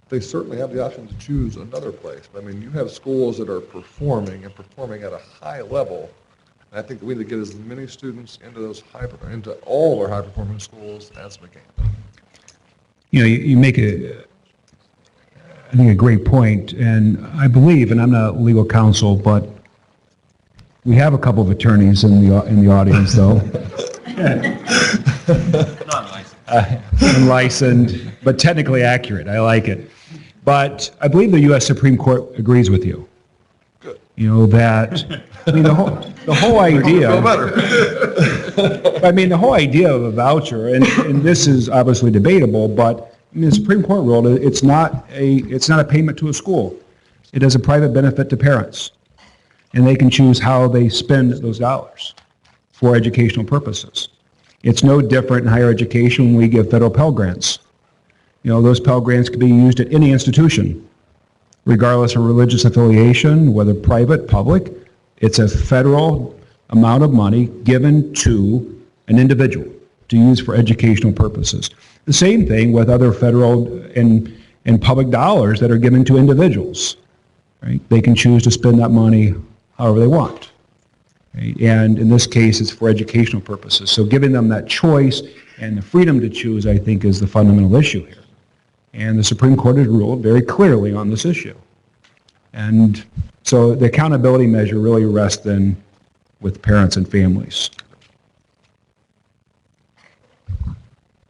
they certainly have the option to choose another place. I mean, you have schools that are performing and performing at a high level. And I think that we need to get as many students into all of our high-performing schools as we can. You know, you make I think a great point, and I believe, and I'm not legal counsel, but we have a couple of attorneys in the audience, though. Unlicensed, but technically accurate. I like it. But I believe the U.S. Supreme Court agrees with you. Good. You know, that, I mean, the whole idea, I mean, the whole idea of a voucher, and this is obviously debatable, but I mean, the Supreme Court ruled it's not a payment to a school. It is a private benefit to parents. And they can choose how they spend those dollars for educational purposes. It's no different in higher education when we give federal Pell Grants. You know, those Pell Grants can be used at any institution, regardless of religious affiliation, whether private, public. It's a federal amount of money given to an individual to use for educational purposes. The same thing with other federal and public dollars that are given to individuals. Right? They can choose to spend that money however they want. Right? And in this case, it's for educational purposes. So giving them that choice and the freedom to choose, I think, is the fundamental issue here. And the Supreme Court has ruled very clearly on this issue. And so the accountability measure really rests then with parents and families.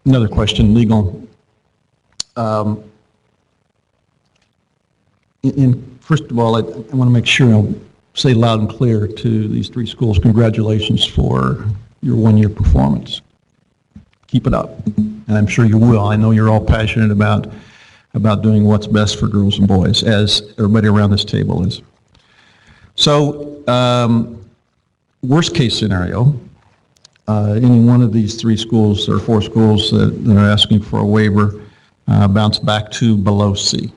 Another question, legal. First of all, I want to make sure I'll say loud and clear to these three schools, congratulations for your one-year performance. Keep it up, and I'm sure you will. I know you're all passionate about doing what's best for girls and boys, as everybody around this table is. So, worst case scenario, any one of these three schools or four schools that are asking for a waiver bounce back to below C.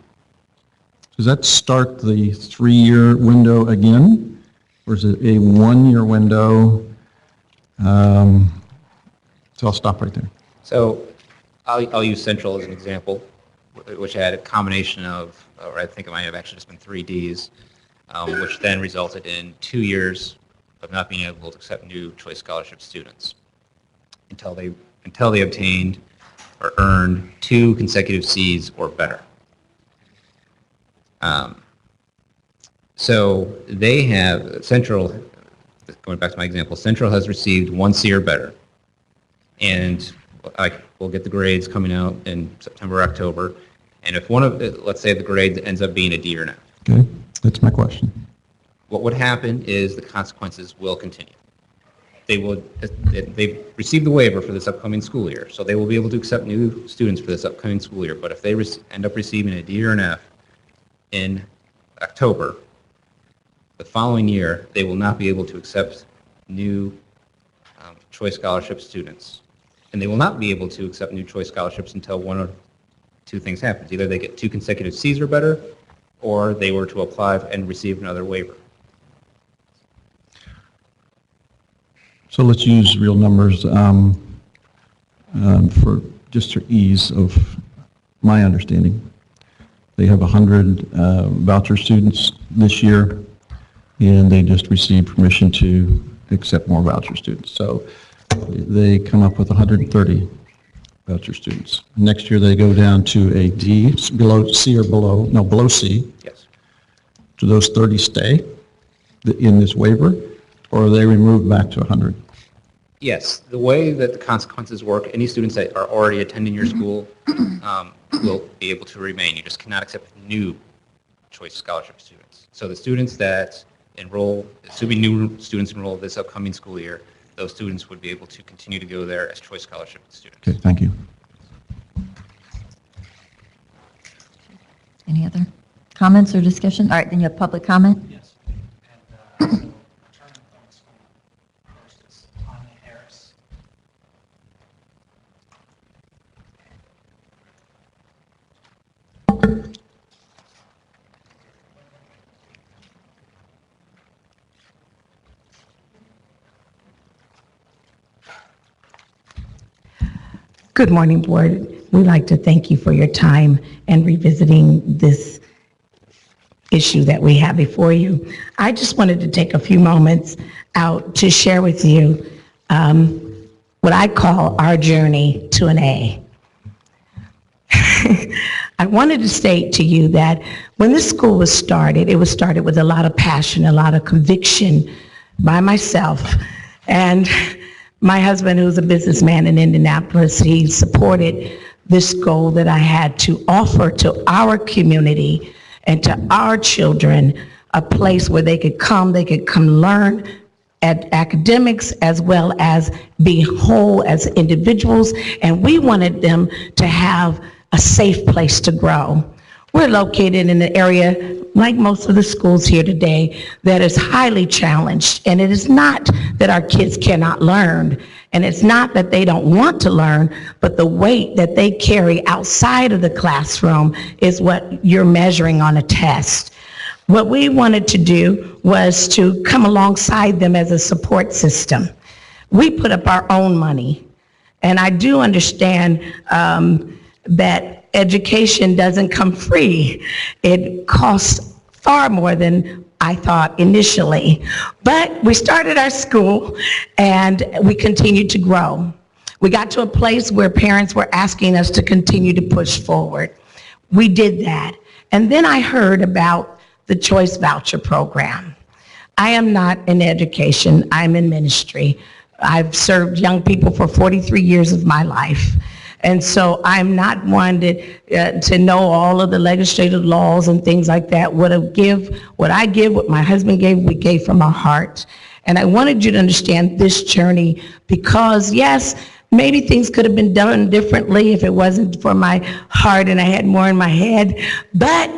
Does that start the 3-year window again, or is it a 1-year window? So I'll stop right there. So I'll use Central as an example, which had a combination of, or I think it might have actually just been 3 Ds, which then resulted in 2 years of not being able to accept new choice scholarship students until they obtained or earned 2 consecutive Cs or better. So they have, Central, going back to my example, Central has received 1 C or better, and we'll get the grades coming out in September, October, and if let's say the grade ends up being a D or an F. Okay, that's my question. What would happen is the consequences will continue. They've received the waiver for this upcoming school year, so they will be able to accept new students for this upcoming school year, but if they end up receiving a D or an F in October, the following year, they will not be able to accept new choice scholarship students. And they will not be able to accept new choice scholarships until one of 2 things happens. Either they get 2 consecutive Cs or better, or they were to apply and receive another waiver. So let's use real numbers for just for ease of my understanding. They have 100 voucher students this year, and they just received permission to accept more voucher students. So they come up with 130 voucher students. Next year they go down to a D, below C or below C. Yes. Do those 30 stay in this waiver, or are they removed back to 100? Yes, the way that the consequences work, any students that are already attending your school will be able to remain. You just cannot accept new choice scholarship students. So the students that enroll, assuming new students enroll this upcoming school year, those students would be able to continue to go there as choice scholarship students. Okay, thank you. Any other comments or discussion? All right, then you have public comment? Yes. And so, Attorney Public School versus Tanya Harris. Good morning, Board. we'd like to thank you for your time and revisiting this issue that we have before you. I just wanted to take a few moments out to share with you what I call our journey to an A. I wanted to state to you that when this school was started, it was started with a lot of passion, a lot of conviction by myself. And my husband, who's a businessman in Indianapolis, he supported this goal that I had to offer to our community and to our children a place where they could come learn at academics as well as be whole as individuals. And we wanted them to have a safe place to grow. We're located in an area, like most of the schools here today, that is highly challenged. And it is not that our kids cannot learn, and it's not that they don't want to learn, but the weight that they carry outside of the classroom is what you're measuring on a test. What we wanted to do was to come alongside them as a support system. We put up our own money, and I do understand that education doesn't come free. It costs far more than I thought initially. But we started our school and we continued to grow. We got to a place where parents were asking us to continue to push forward. We did that. And then I heard about the Choice Voucher Program. I am not in education, I'm in ministry. I've served young people for 43 years of my life. And so I'm not one to know all of the legislative laws and things like that. What I give, what my husband gave, we gave from our heart. And I wanted you to understand this journey because, yes, maybe things could have been done differently if it wasn't for my heart and I had more in my head. But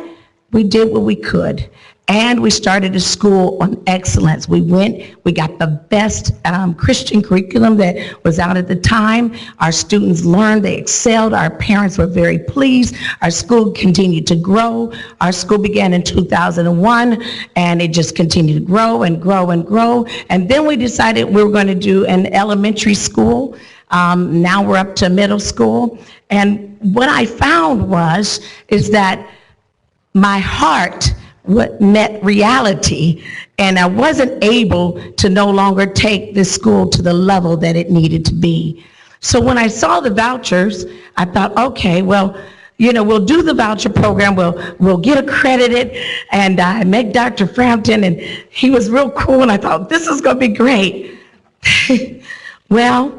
we did what we could. And we started a school on excellence. We got the best Christian curriculum that was out at the time. Our students learned, they excelled. Our parents were very pleased. Our school continued to grow. Our school began in 2001, and it just continued to grow and grow and grow. And then we decided we were going to do an elementary school. Now we're up to middle school. And what I found is that my heart what met reality, and I wasn't able to no longer take this school to the level that it needed to be. So when I saw the vouchers, I thought, okay, well, you know, we'll do the voucher program, we'll get accredited, and I met Dr. Frampton, and he was real cool, and I thought, this is gonna be great. Well,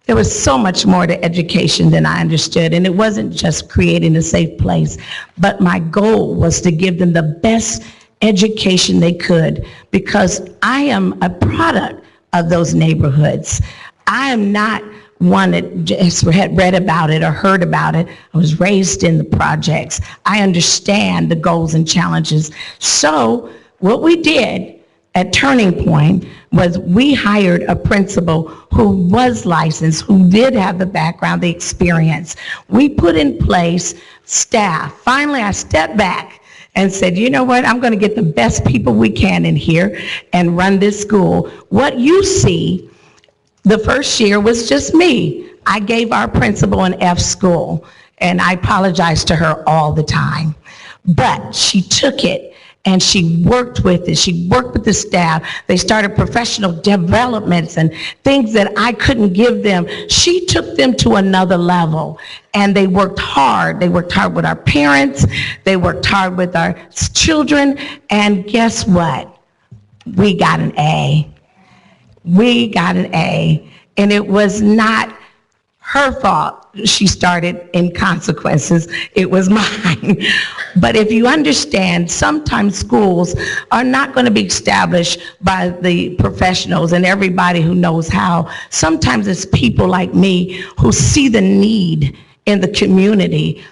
there was so much more to education than I understood, and it wasn't just creating a safe place, but my goal was to give them the best education they could, because I am a product of those neighborhoods. I am not one that just had read about it or heard about it. I was raised in the projects. I understand the goals and challenges. So what we did at Turning Point was we hired a principal who was licensed, who did have the background, the experience. We put in place staff. Finally, I stepped back and said, you know what, I'm going to get the best people we can in here and run this school. What you see, the first year was just me. I gave our principal an F school, and I apologize to her all the time. But she took it and she worked with it. She worked with the staff. They started professional developments and things that I couldn't give them. She took them to another level, and they worked hard. They worked hard with our parents. They worked hard with our children. And guess what? We got an A. We got an A. And it was not her fault. She started in consequences. It was mine. But if you understand, sometimes schools are not going to be established by the professionals and everybody who knows how. Sometimes it's people like me who see the need in the community.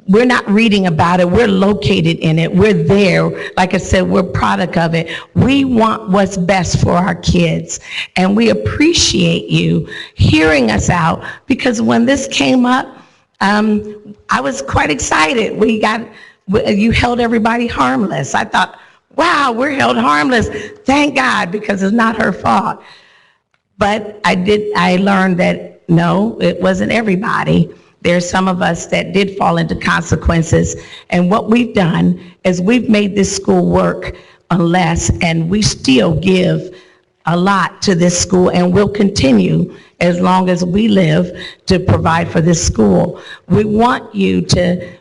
We're not reading about it. We're located in it. We're there. Like I said, we're a product of it. We want what's best for our kids. And we appreciate you hearing us out, because when this came up, I was quite excited. You held everybody harmless. I thought, wow, we're held harmless. Thank God, because it's not her fault. But I learned that no, it wasn't everybody. There's some of us that did fall into consequences. And what we've done is we've made this school work on less, and we still give a lot to this school, and we'll continue as long as we live to provide for this school. We want you to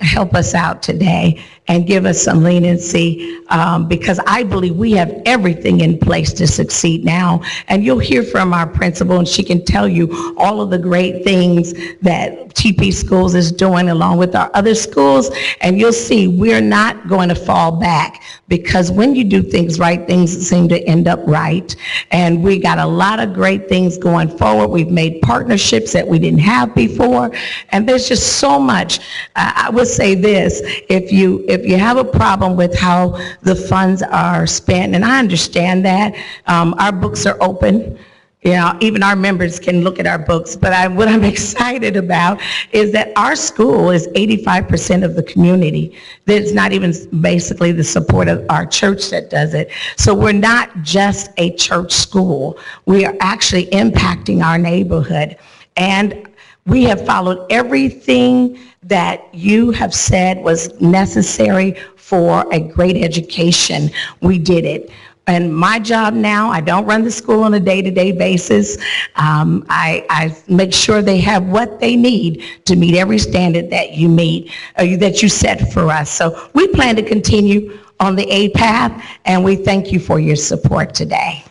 help us out today and give us some leniency, because I believe we have everything in place to succeed now. And you'll hear from our principal, and she can tell you all of the great things that TP Schools is doing along with our other schools, and you'll see we're not going to fall back, because when you do things right, things seem to end up right. And we got a lot of great things going forward. We've made partnerships that we didn't have before, and there's just so much. I would say this, if you have a problem with how the funds are spent, and I understand that, our books are open. You know, even our members can look at our books, but what I'm excited about is that our school is 85% of the community. It's not even basically the support of our church that does it. So we're not just a church school. We are actually impacting our neighborhood. And we have followed everything that you have said was necessary for a great education. We did it. And my job now, I don't run the school on a day-to-day basis. I make sure they have what they need to meet every standard that you meet, that you set for us. So we plan to continue on the A path, and we thank you for your support today.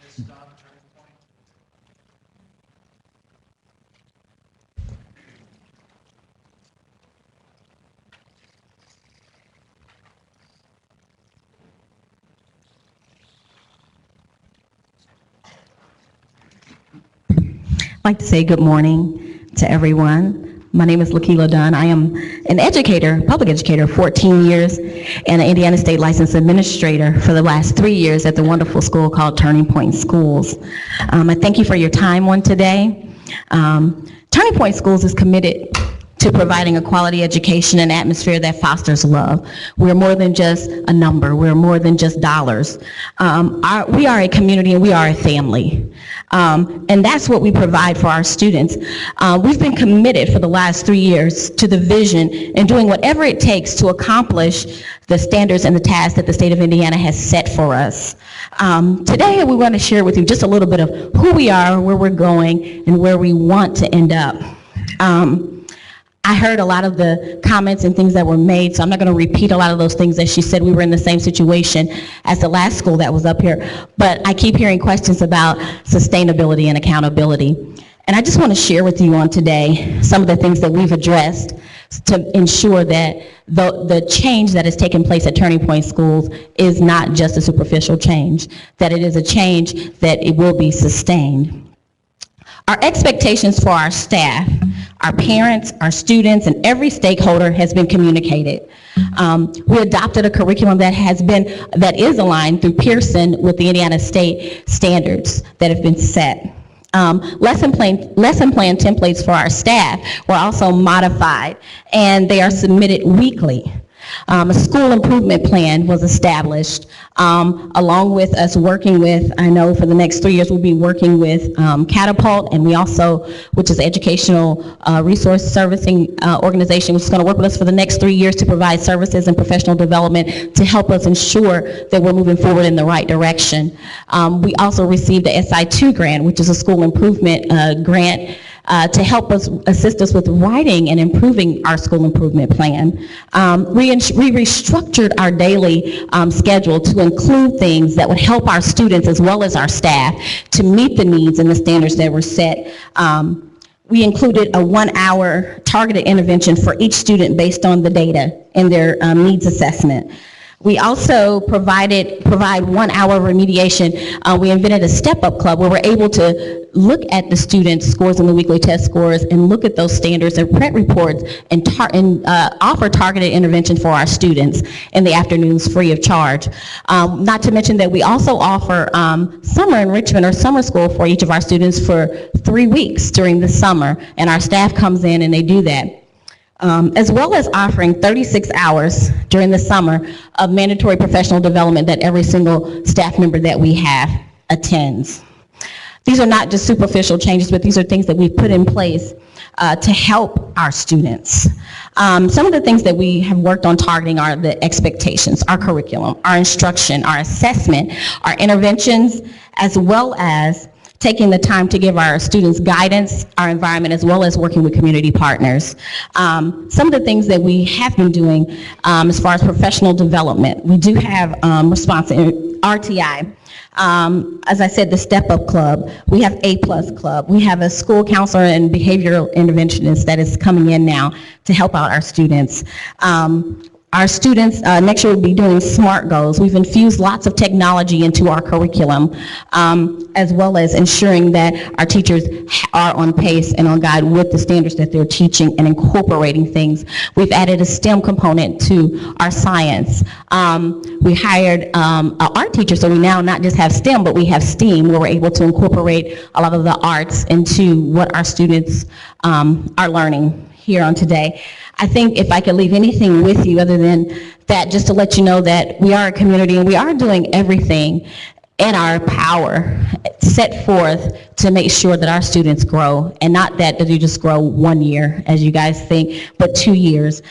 Ms. Donna, Turning Point. I'd like to say good morning to everyone. My name is Lakila Dunn. I am an educator, public educator, 14 years, and an Indiana State Licensed Administrator for the last 3 years at the wonderful school called Turning Point Schools. I thank you for your time on today. Turning Point Schools is committed to providing a quality education and atmosphere that fosters love. We're more than just a number. We're more than just dollars. We are a community and we are a family. And that's what we provide for our students. We've been committed for the last 3 years to the vision and doing whatever it takes to accomplish the standards and the tasks that the state of Indiana has set for us. Today we want to share with you just a little bit of who we are, where we're going, and where we want to end up. I heard a lot of the comments and things that were made, so I'm not going to repeat a lot of those things that she said. We were in the same situation as the last school that was up here, but I keep hearing questions about sustainability and accountability. And I just want to share with you on today some of the things that we've addressed to ensure that the change that has taken place at Turning Point Schools is not just a superficial change, that it is a change that it will be sustained. Our expectations for our staff, our parents, our students, and every stakeholder has been communicated. We adopted a curriculum that is aligned through Pearson with the Indiana State standards that have been set. Lesson plan templates for our staff were also modified, and they are submitted weekly. A school improvement plan was established, along with us working with, I know for the next 3 years we'll be working with Catapult, and we also, which is educational resource servicing organization, which is going to work with us for the next 3 years to provide services and professional development to help us ensure that we're moving forward in the right direction. We also received the SI2 grant, which is a school improvement grant, to help us assist us with writing and improving our school improvement plan. We restructured our daily schedule to include things that would help our students as well as our staff to meet the needs and the standards that were set. We included a 1-hour targeted intervention for each student based on the data in their needs assessment. We also provide 1 hour remediation. We invented a step-up club where we're able to look at the students' scores and the weekly test scores and look at those standards and print reports and offer targeted intervention for our students in the afternoons free of charge. Not to mention that we also offer summer enrichment or summer school for each of our students for 3 weeks during the summer, and our staff comes in and they do that. As well as offering 36 hours during the summer of mandatory professional development that every single staff member that we have attends. These are not just superficial changes, but these are things that we've put in place to help our students. Some of the things that we have worked on targeting are the expectations, our curriculum, our instruction, our assessment, our interventions, as well as taking the time to give our students guidance, our environment, as well as working with community partners. Some of the things that we have been doing as far as professional development, we do have response RTI. As I said, the Step Up Club, we have A+ Club, we have a school counselor and behavioral interventionist that is coming in now to help out our students. Our students next year will be doing SMART goals. We've infused lots of technology into our curriculum, as well as ensuring that our teachers are on pace and on guide with the standards that they're teaching and incorporating things. We've added a STEM component to our science. We hired an art teacher, so we now not just have STEM, but we have STEAM, where we're able to incorporate a lot of the arts into what our students are learning here on today. I think if I could leave anything with you other than that, just to let you know that we are a community and we are doing everything in our power set forth to make sure that our students grow, and not that you just grow 1 year, as you guys think, but 2 years.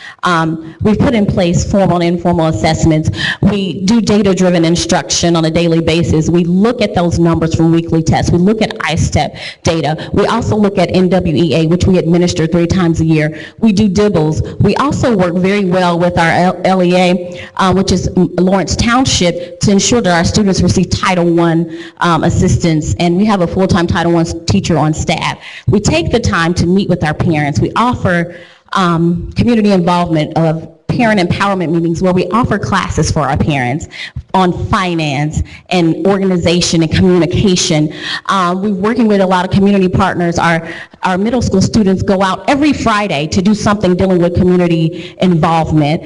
We've put in place formal and informal assessments. We do data-driven instruction on a daily basis. We look at those numbers from weekly tests. We look at ISTEP data. We also look at NWEA, which we administer 3 times a year. We do DIBELS. We also work very well with our LEA, which is Lawrence Township, to ensure that our students receive Title I assistance, and we have a full-time Title I teacher on staff. We take the time to meet with our parents. We offer community involvement of parent empowerment meetings where we offer classes for our parents on finance and organization and communication. We're working with a lot of community partners. Our middle school students go out every Friday to do something dealing with community involvement.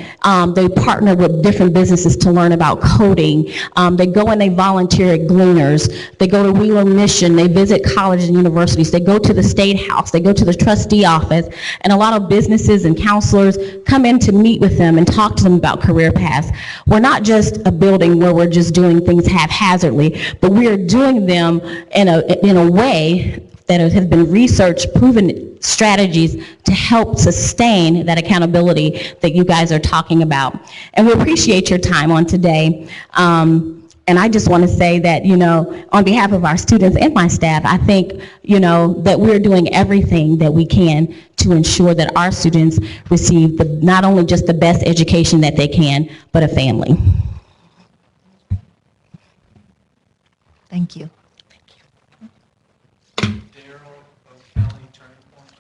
They partner with different businesses to learn about coding. They go and they volunteer at Gleaners. They go to Wheeler Mission. They visit colleges and universities. They go to the State House. They go to the trustee office. And a lot of businesses and counselors come in to meet with them and talk to them about career paths. We're not just a building where we're just doing things haphazardly, but we are doing them in a way that has been research proven strategies to help sustain that accountability that you guys are talking about. And we appreciate your time on today. And I just want to say that, on behalf of our students and my staff, I think, that we're doing everything that we can to ensure that our students receive not only just the best education that they can, but a family. Thank you. Daryl of County Turning Point.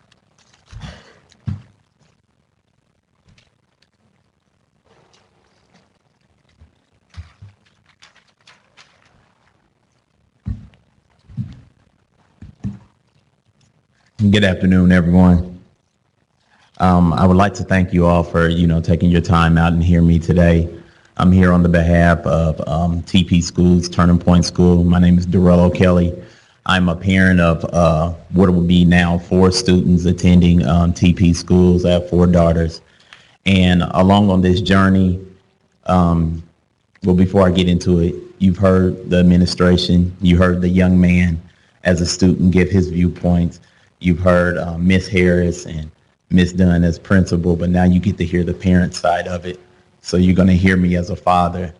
Good afternoon, everyone. I would like to thank you all for, taking your time out and hearing me today. I'm here on the behalf of TP Schools, Turning Point School. My name is Darrell Kelly. I'm a parent of what would be now 4 students attending TP Schools. I have 4 daughters. And along on this journey, before I get into it, you've heard the administration, you heard the young man as a student give his viewpoints. You've heard Ms. Harris and Ms. Dunn as principal, but now you get to hear the parent side of it. So you're going to hear me as a father,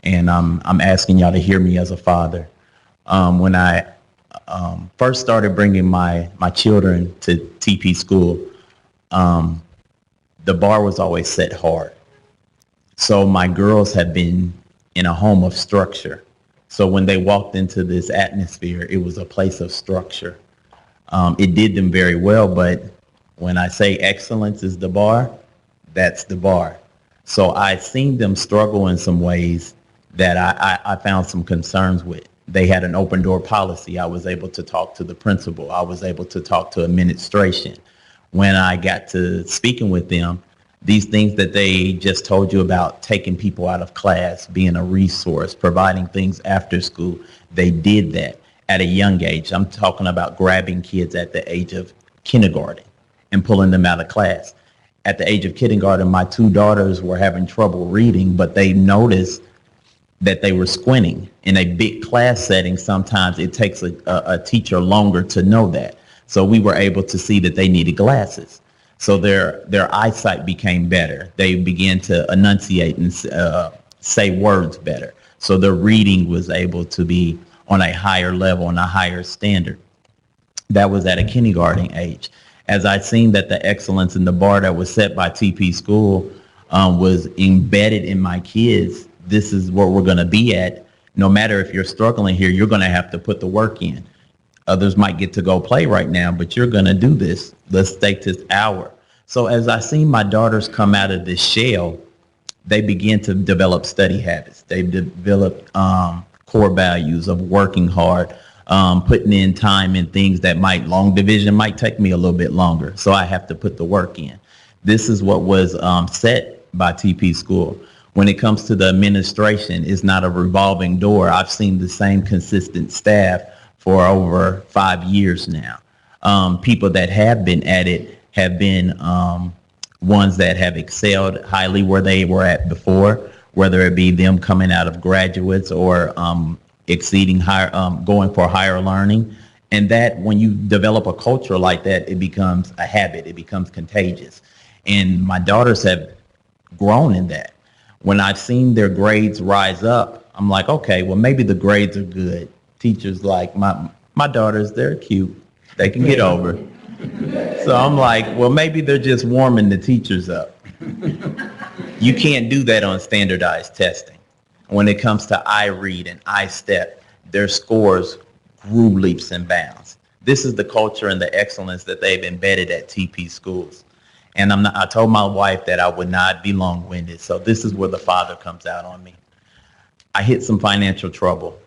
and I'm asking y'all to hear me as a father. When I first started bringing my children to TP school, the bar was always set hard. So my girls had been in a home of structure. So when they walked into this atmosphere, it was a place of structure. It did them very well, but when I say excellence is the bar, that's the bar. So I seen them struggle in some ways that I found some concerns with. They had an open door policy. I was able to talk to the principal. I was able to talk to administration. When I got to speaking with them, these things that they just told you about taking people out of class, being a resource, providing things after school, they did that at a young age. I'm talking about grabbing kids at the age of kindergarten and pulling them out of class. At the age of kindergarten, my 2 daughters were having trouble reading, but they noticed that they were squinting. In a big class setting, sometimes it takes a teacher longer to know that. So we were able to see that they needed glasses. So their eyesight became better. They began to enunciate and say words better. So their reading was able to be on a higher level, on a higher standard. That was at a kindergarten age. As I seen that the excellence in the bar that was set by TP School was embedded in my kids, this is where we're going to be at. No matter if you're struggling here, you're going to have to put the work in. Others might get to go play right now, but you're going to do this. Let's take this hour. So as I seen my daughters come out of this shell, they begin to develop study habits. They develop core values of working hard, putting in time in things that long division might take me a little bit longer. So I have to put the work in. This is what was set by TP School. When it comes to the administration, it's not a revolving door. I've seen the same consistent staff for over 5 years now. People that have been at it have been ones that have excelled highly where they were at before, whether it be them coming out of graduates or exceeding higher, going for higher learning. And that when you develop a culture like that, it becomes a habit, it becomes contagious. And my daughters have grown in that. When I've seen their grades rise up, I'm like, okay, well, maybe the grades are good. Teachers like my daughters, they're cute. They can get over it. So I'm like, well, maybe they're just warming the teachers up. You can't do that on standardized testing. When it comes to iRead and iStep, their scores grew leaps and bounds. This is the culture and the excellence that they've embedded at TP Schools. And I told my wife that I would not be long-winded. So this is where the father comes out on me. I hit some financial trouble.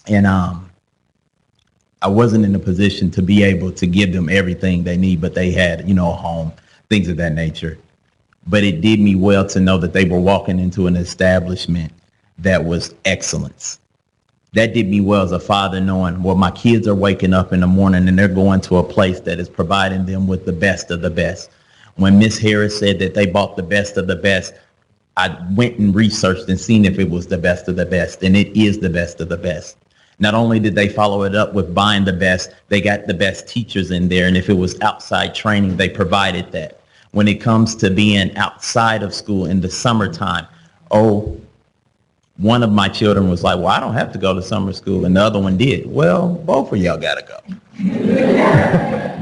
And I wasn't in a position to be able to give them everything they need, but they had, a home, things of that nature. But it did me well to know that they were walking into an establishment that was excellence. That did me well as a father, knowing, well, my kids are waking up in the morning and they're going to a place that is providing them with the best of the best. When Miss Harris said that they bought the best of the best, I went and researched and seen if it was the best of the best, and it is the best of the best. Not only did they follow it up with buying the best, they got the best teachers in there, and if it was outside training, they provided that. When it comes to being outside of school in the summertime, one of my children was like, well, I don't have to go to summer school, and the other one did. Well, both of y'all got to go.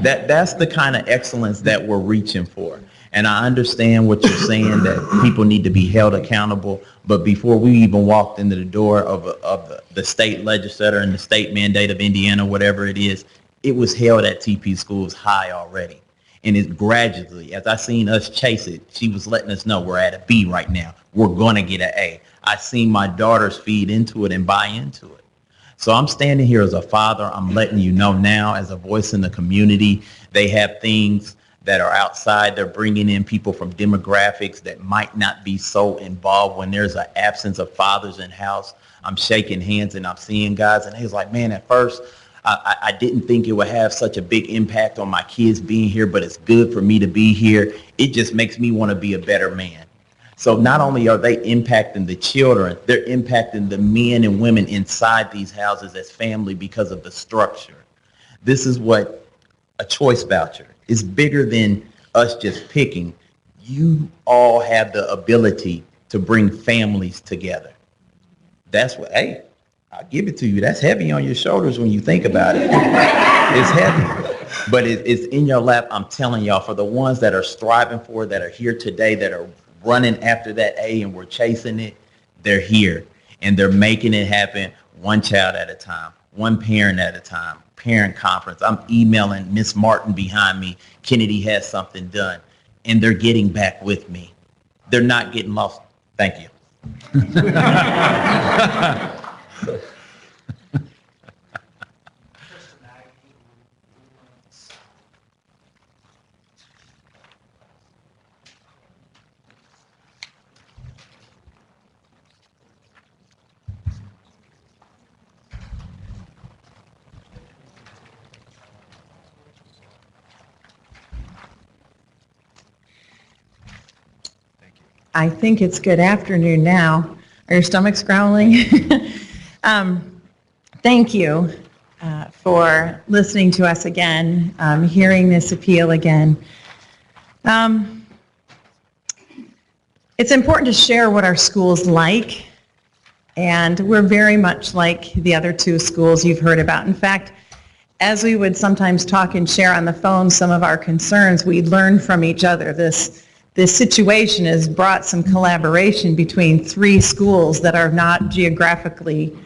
That's the kind of excellence that we're reaching for. And I understand what you're saying, that people need to be held accountable. But before we even walked into the door of the state legislature and the state mandate of Indiana, whatever it is, it was held at TP Schools high already. And it gradually, as I seen us chase it, she was letting us know we're at a B right now. We're going to get an A. I seen my daughters feed into it and buy into it. So I'm standing here as a father. I'm letting you know now, as a voice in the community, they have things that are outside. They're bringing in people from demographics that might not be so involved when there's an absence of fathers in house. I'm shaking hands and I'm seeing guys, and he was like, man, at first I didn't think it would have such a big impact on my kids being here, but it's good for me to be here. It just makes me want to be a better man. So not only are they impacting the children, they're impacting the men and women inside these houses as family because of the structure. This is what a choice voucher is, bigger than us just picking. You all have the ability to bring families together. That's what, hey, I'll give it to you. That's heavy on your shoulders when you think about it. It's heavy, but it's in your lap. I'm telling y'all, for the ones that are striving for it, that are here today, that are running after that A and we're chasing it, they're here and they're making it happen one child at a time, one parent at a time, parent conference. I'm emailing Miss Martin behind me. Kennedy has something done, and they're getting back with me. They're not getting lost. Thank you. I think it's good afternoon now. Are your stomachs growling? Thank you for listening to us again, hearing this appeal again. It's important to share what our school's like, and we're very much like the other two schools you've heard about. In fact, as we would sometimes talk and share on the phone some of our concerns, we learn from each other. This situation has brought some collaboration between three schools that are not geographically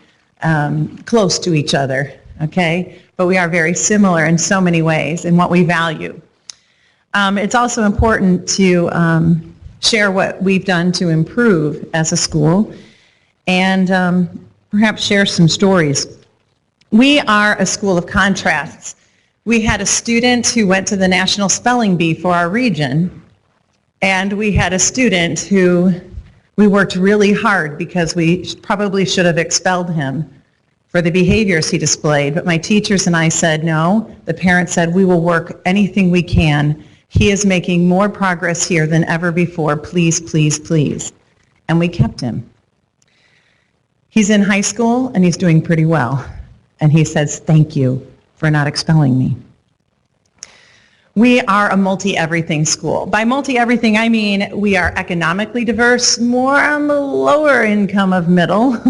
close to each other, okay? But we are very similar in so many ways in what we value. It's also important to share what we've done to improve as a school and perhaps share some stories. We are a school of contrasts. We had a student who went to the National Spelling Bee for our region, and we had a student who we worked really hard because we probably should have expelled him for the behaviors he displayed. But my teachers and I said no. The parents said, we will work anything we can. He is making more progress here than ever before. Please, please, please. And we kept him. He's in high school and he's doing pretty well. And he says, thank you for not expelling me. We are a multi-everything school. By multi-everything, I mean we are economically diverse, more on the lower income of middle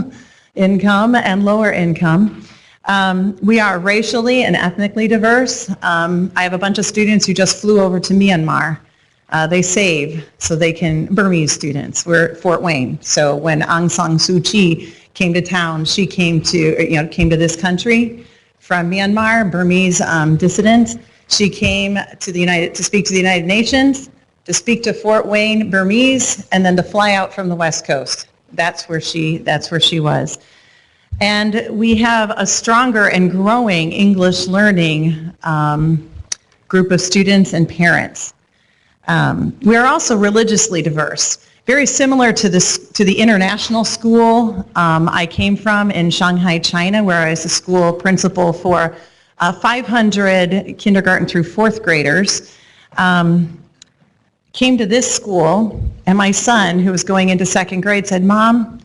income and lower income. We are racially and ethnically diverse. I have a bunch of students who just flew over to Myanmar. They save so they can, Burmese students. We're at Fort Wayne. So when Aung San Suu Kyi came to town, she came to this country from Myanmar, Burmese dissident. She came to speak to the United Nations, to speak to Fort Wayne Burmese, and then to fly out from the West Coast. That's where she was. And we have a stronger and growing English learning group of students and parents. We are also religiously diverse. Very similar to the international school I came from in Shanghai, China, where I was a school principal for 500 kindergarten through fourth graders. Came to this school, and my son, who was going into second grade, said, Mom,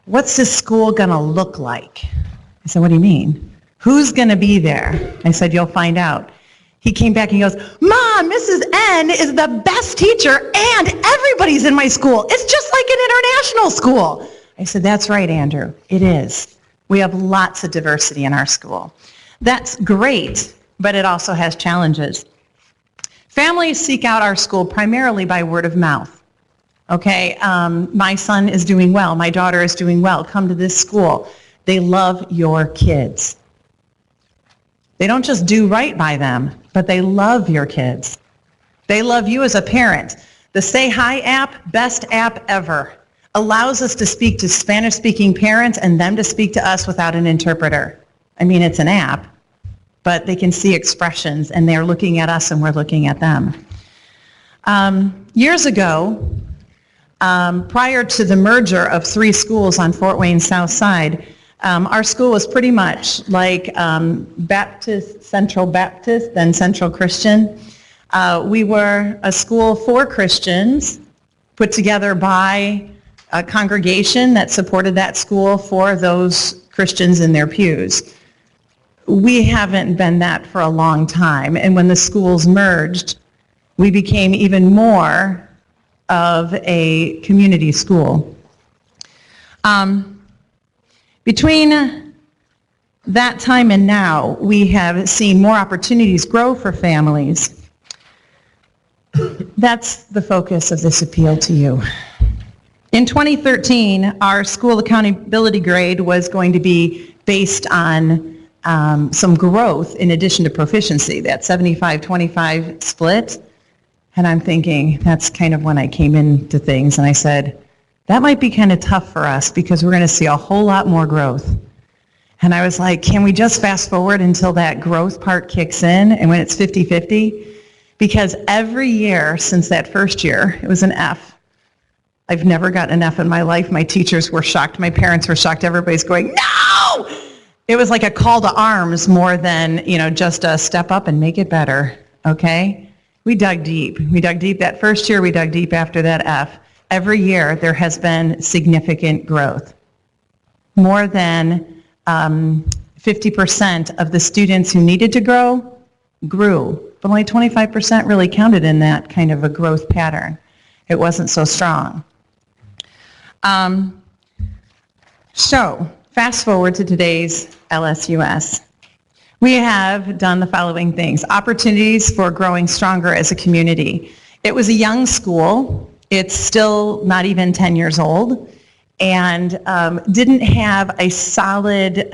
what's this school going to look like? I said, what do you mean? Who's going to be there? I said, you'll find out. He came back and he goes, Mom, Mrs. N is the best teacher and everybody's in my school. It's just like an international school. I said, that's right, Andrew. It is. We have lots of diversity in our school. That's great, but it also has challenges. Families seek out our school primarily by word of mouth. Okay, my son is doing well. My daughter is doing well. Come to this school. They love your kids. They don't just do right by them, but they love your kids. They love you as a parent. The Say Hi app, best app ever, allows us to speak to Spanish-speaking parents and them to speak to us without an interpreter. I mean, it's an app, but they can see expressions, and they're looking at us and we're looking at them. Years ago, prior to the merger of three schools on Fort Wayne South Side, our school was pretty much like Central Baptist, then Central Christian. We were a school for Christians, put together by a congregation that supported that school for those Christians in their pews. We haven't been that for a long time, and when the schools merged, we became even more of a community school. Between that time and now, we have seen more opportunities grow for families. That's the focus of this appeal to you. In 2013, our school accountability grade was going to be based on some growth in addition to proficiency, that 75-25 split. And I'm thinking, that's kind of when I came into things, and I said, that might be kind of tough for us because we're going to see a whole lot more growth. And I was like, can we just fast forward until that growth part kicks in and when it's 50-50? Because every year since that first year, it was an F. I've never gotten an F in my life. My teachers were shocked. My parents were shocked. Everybody's going, no! It was like a call to arms more than, just a step up and make it better, okay? We dug deep. We dug deep that first year. We dug deep after that F. every year there has been significant growth. More than 50% of the students who needed to grow grew, but only 25% really counted in that kind of a growth pattern. It wasn't so strong. So fast forward to today's LSUS. We have done the following things. Opportunities for growing stronger as a community. It was a young school. It's still not even 10 years old, and didn't have a solid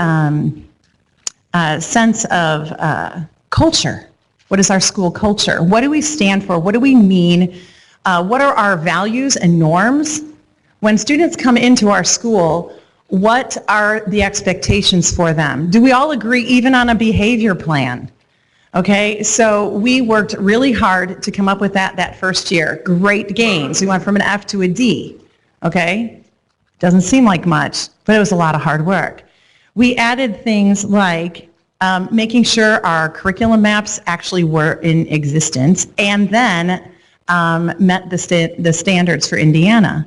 sense of culture. What is our school culture? What do we stand for? What do we mean? What are our values and norms? When students come into our school, what are the expectations for them? Do we all agree even on a behavior plan? Okay, so we worked really hard to come up with that first year. Great gains. We went from an F to a D. Okay, doesn't seem like much, but it was a lot of hard work. We added things like making sure our curriculum maps actually were in existence, and then met the standards for Indiana.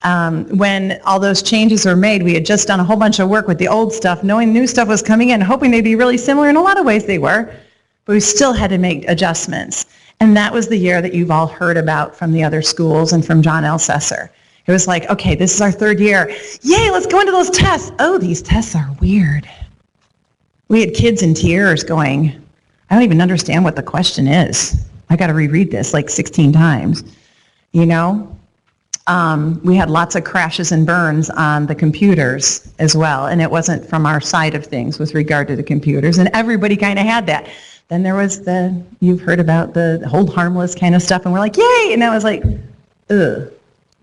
When all those changes were made, we had just done a whole bunch of work with the old stuff, knowing new stuff was coming in, hoping they'd be really similar. In a lot of ways they were, but we still had to make adjustments. And that was the year that you've all heard about from the other schools and from John Elsesser. It was like, okay, this is our third year. Yay, let's go into those tests. Oh, these tests are weird. We had kids in tears going, I don't even understand what the question is. I got to reread this like 16 times, you know? We had lots of crashes and burns on the computers as well, and it wasn't from our side of things with regard to the computers, and everybody kind of had that. Then there was you've heard about the hold harmless kind of stuff, and we're like, yay, and I was like, ugh,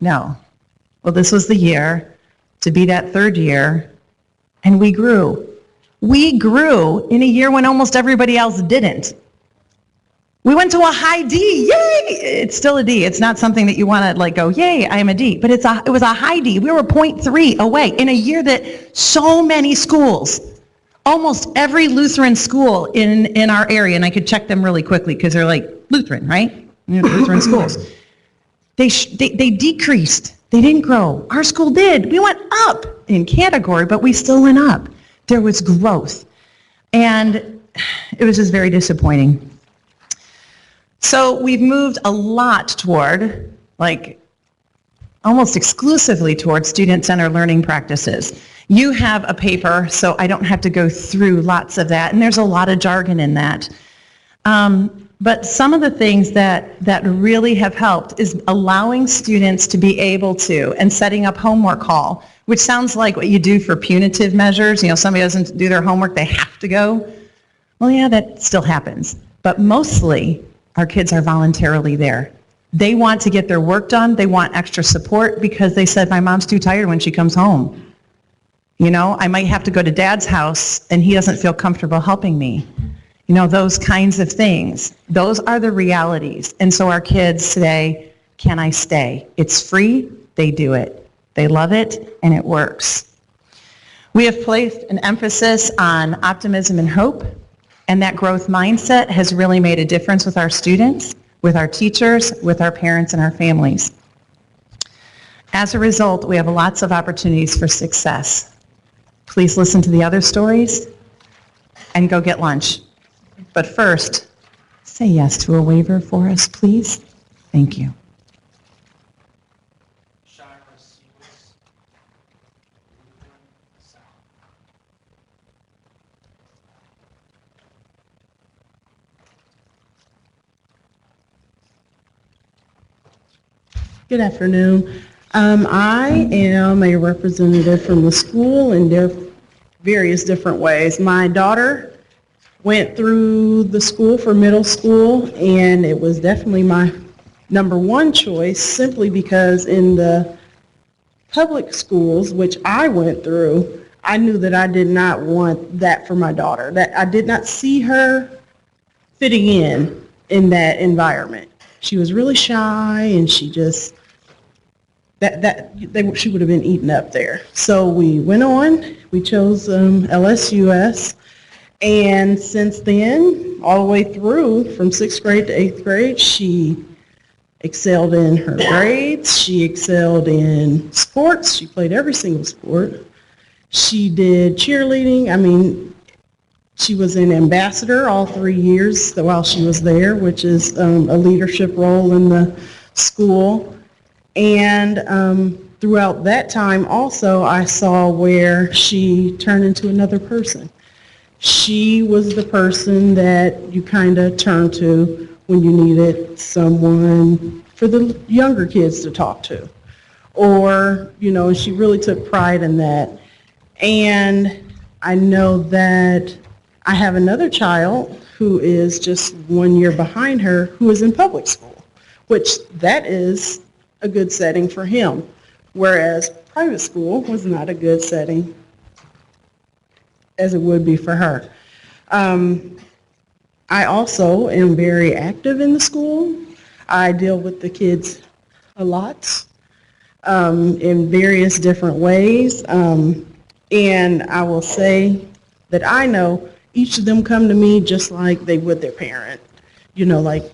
no. Well, this was the year to be that third year, and we grew. We grew in a year when almost everybody else didn't. We went to a high D, yay! It's still a D. It's not something that you want to like go, yay, I am a D. But it was a high D. We were 0.3 away in a year that so many schools, almost every Lutheran school in our area, and I could check them really quickly because they're like Lutheran, right? Lutheran schools. They decreased. They didn't grow. Our school did. We went up in category, but we still went up. There was growth. And it was just very disappointing. So we've moved a lot toward, like, almost exclusively toward student-centered learning practices. You have a paper, so I don't have to go through lots of that, and there's a lot of jargon in that. But some of the things that really have helped is allowing students to be able to, and setting up homework hall, which sounds like what you do for punitive measures. You know, somebody doesn't do their homework, they have to go. Well, yeah, that still happens. But mostly, our kids are voluntarily there. They want to get their work done. They want extra support because they said, my mom's too tired when she comes home. You know, I might have to go to dad's house and he doesn't feel comfortable helping me. You know, those kinds of things. Those are the realities. And so our kids say, can I stay? It's free. They do it. They love it, and it works. We have placed an emphasis on optimism and hope. And that growth mindset has really made a difference with our students, with our teachers, with our parents, and our families. As a result, we have lots of opportunities for success. Please listen to the other stories and go get lunch. But first, say yes to a waiver for us, please. Thank you. Good afternoon. I am a representative from the school in their various different ways. My daughter went through the school for middle school, and it was definitely my number one choice simply because in the public schools, which I went through, I knew that I did not want that for my daughter, that I did not see her fitting in that environment. She was really shy, and she just, she would have been eaten up there. So we went on, we chose LSUS, and since then, all the way through, from 6th grade to 8th grade, she excelled in her grades. She excelled in sports. She played every single sport. She did cheerleading. I mean, she was an ambassador all 3 years while she was there, which is a leadership role in the school. And throughout that time also, I saw where she turned into another person. She was the person that you kind of turned to when you needed someone for the younger kids to talk to. Or, you know, she really took pride in that. And I know that I have another child who is just 1 year behind her who is in public school, which that is a good setting for him, whereas private school was not a good setting as it would be for her. I also am very active in the school. I deal with the kids a lot in various different ways. And I will say that I know each of them come to me just like they would their parent. You know, like,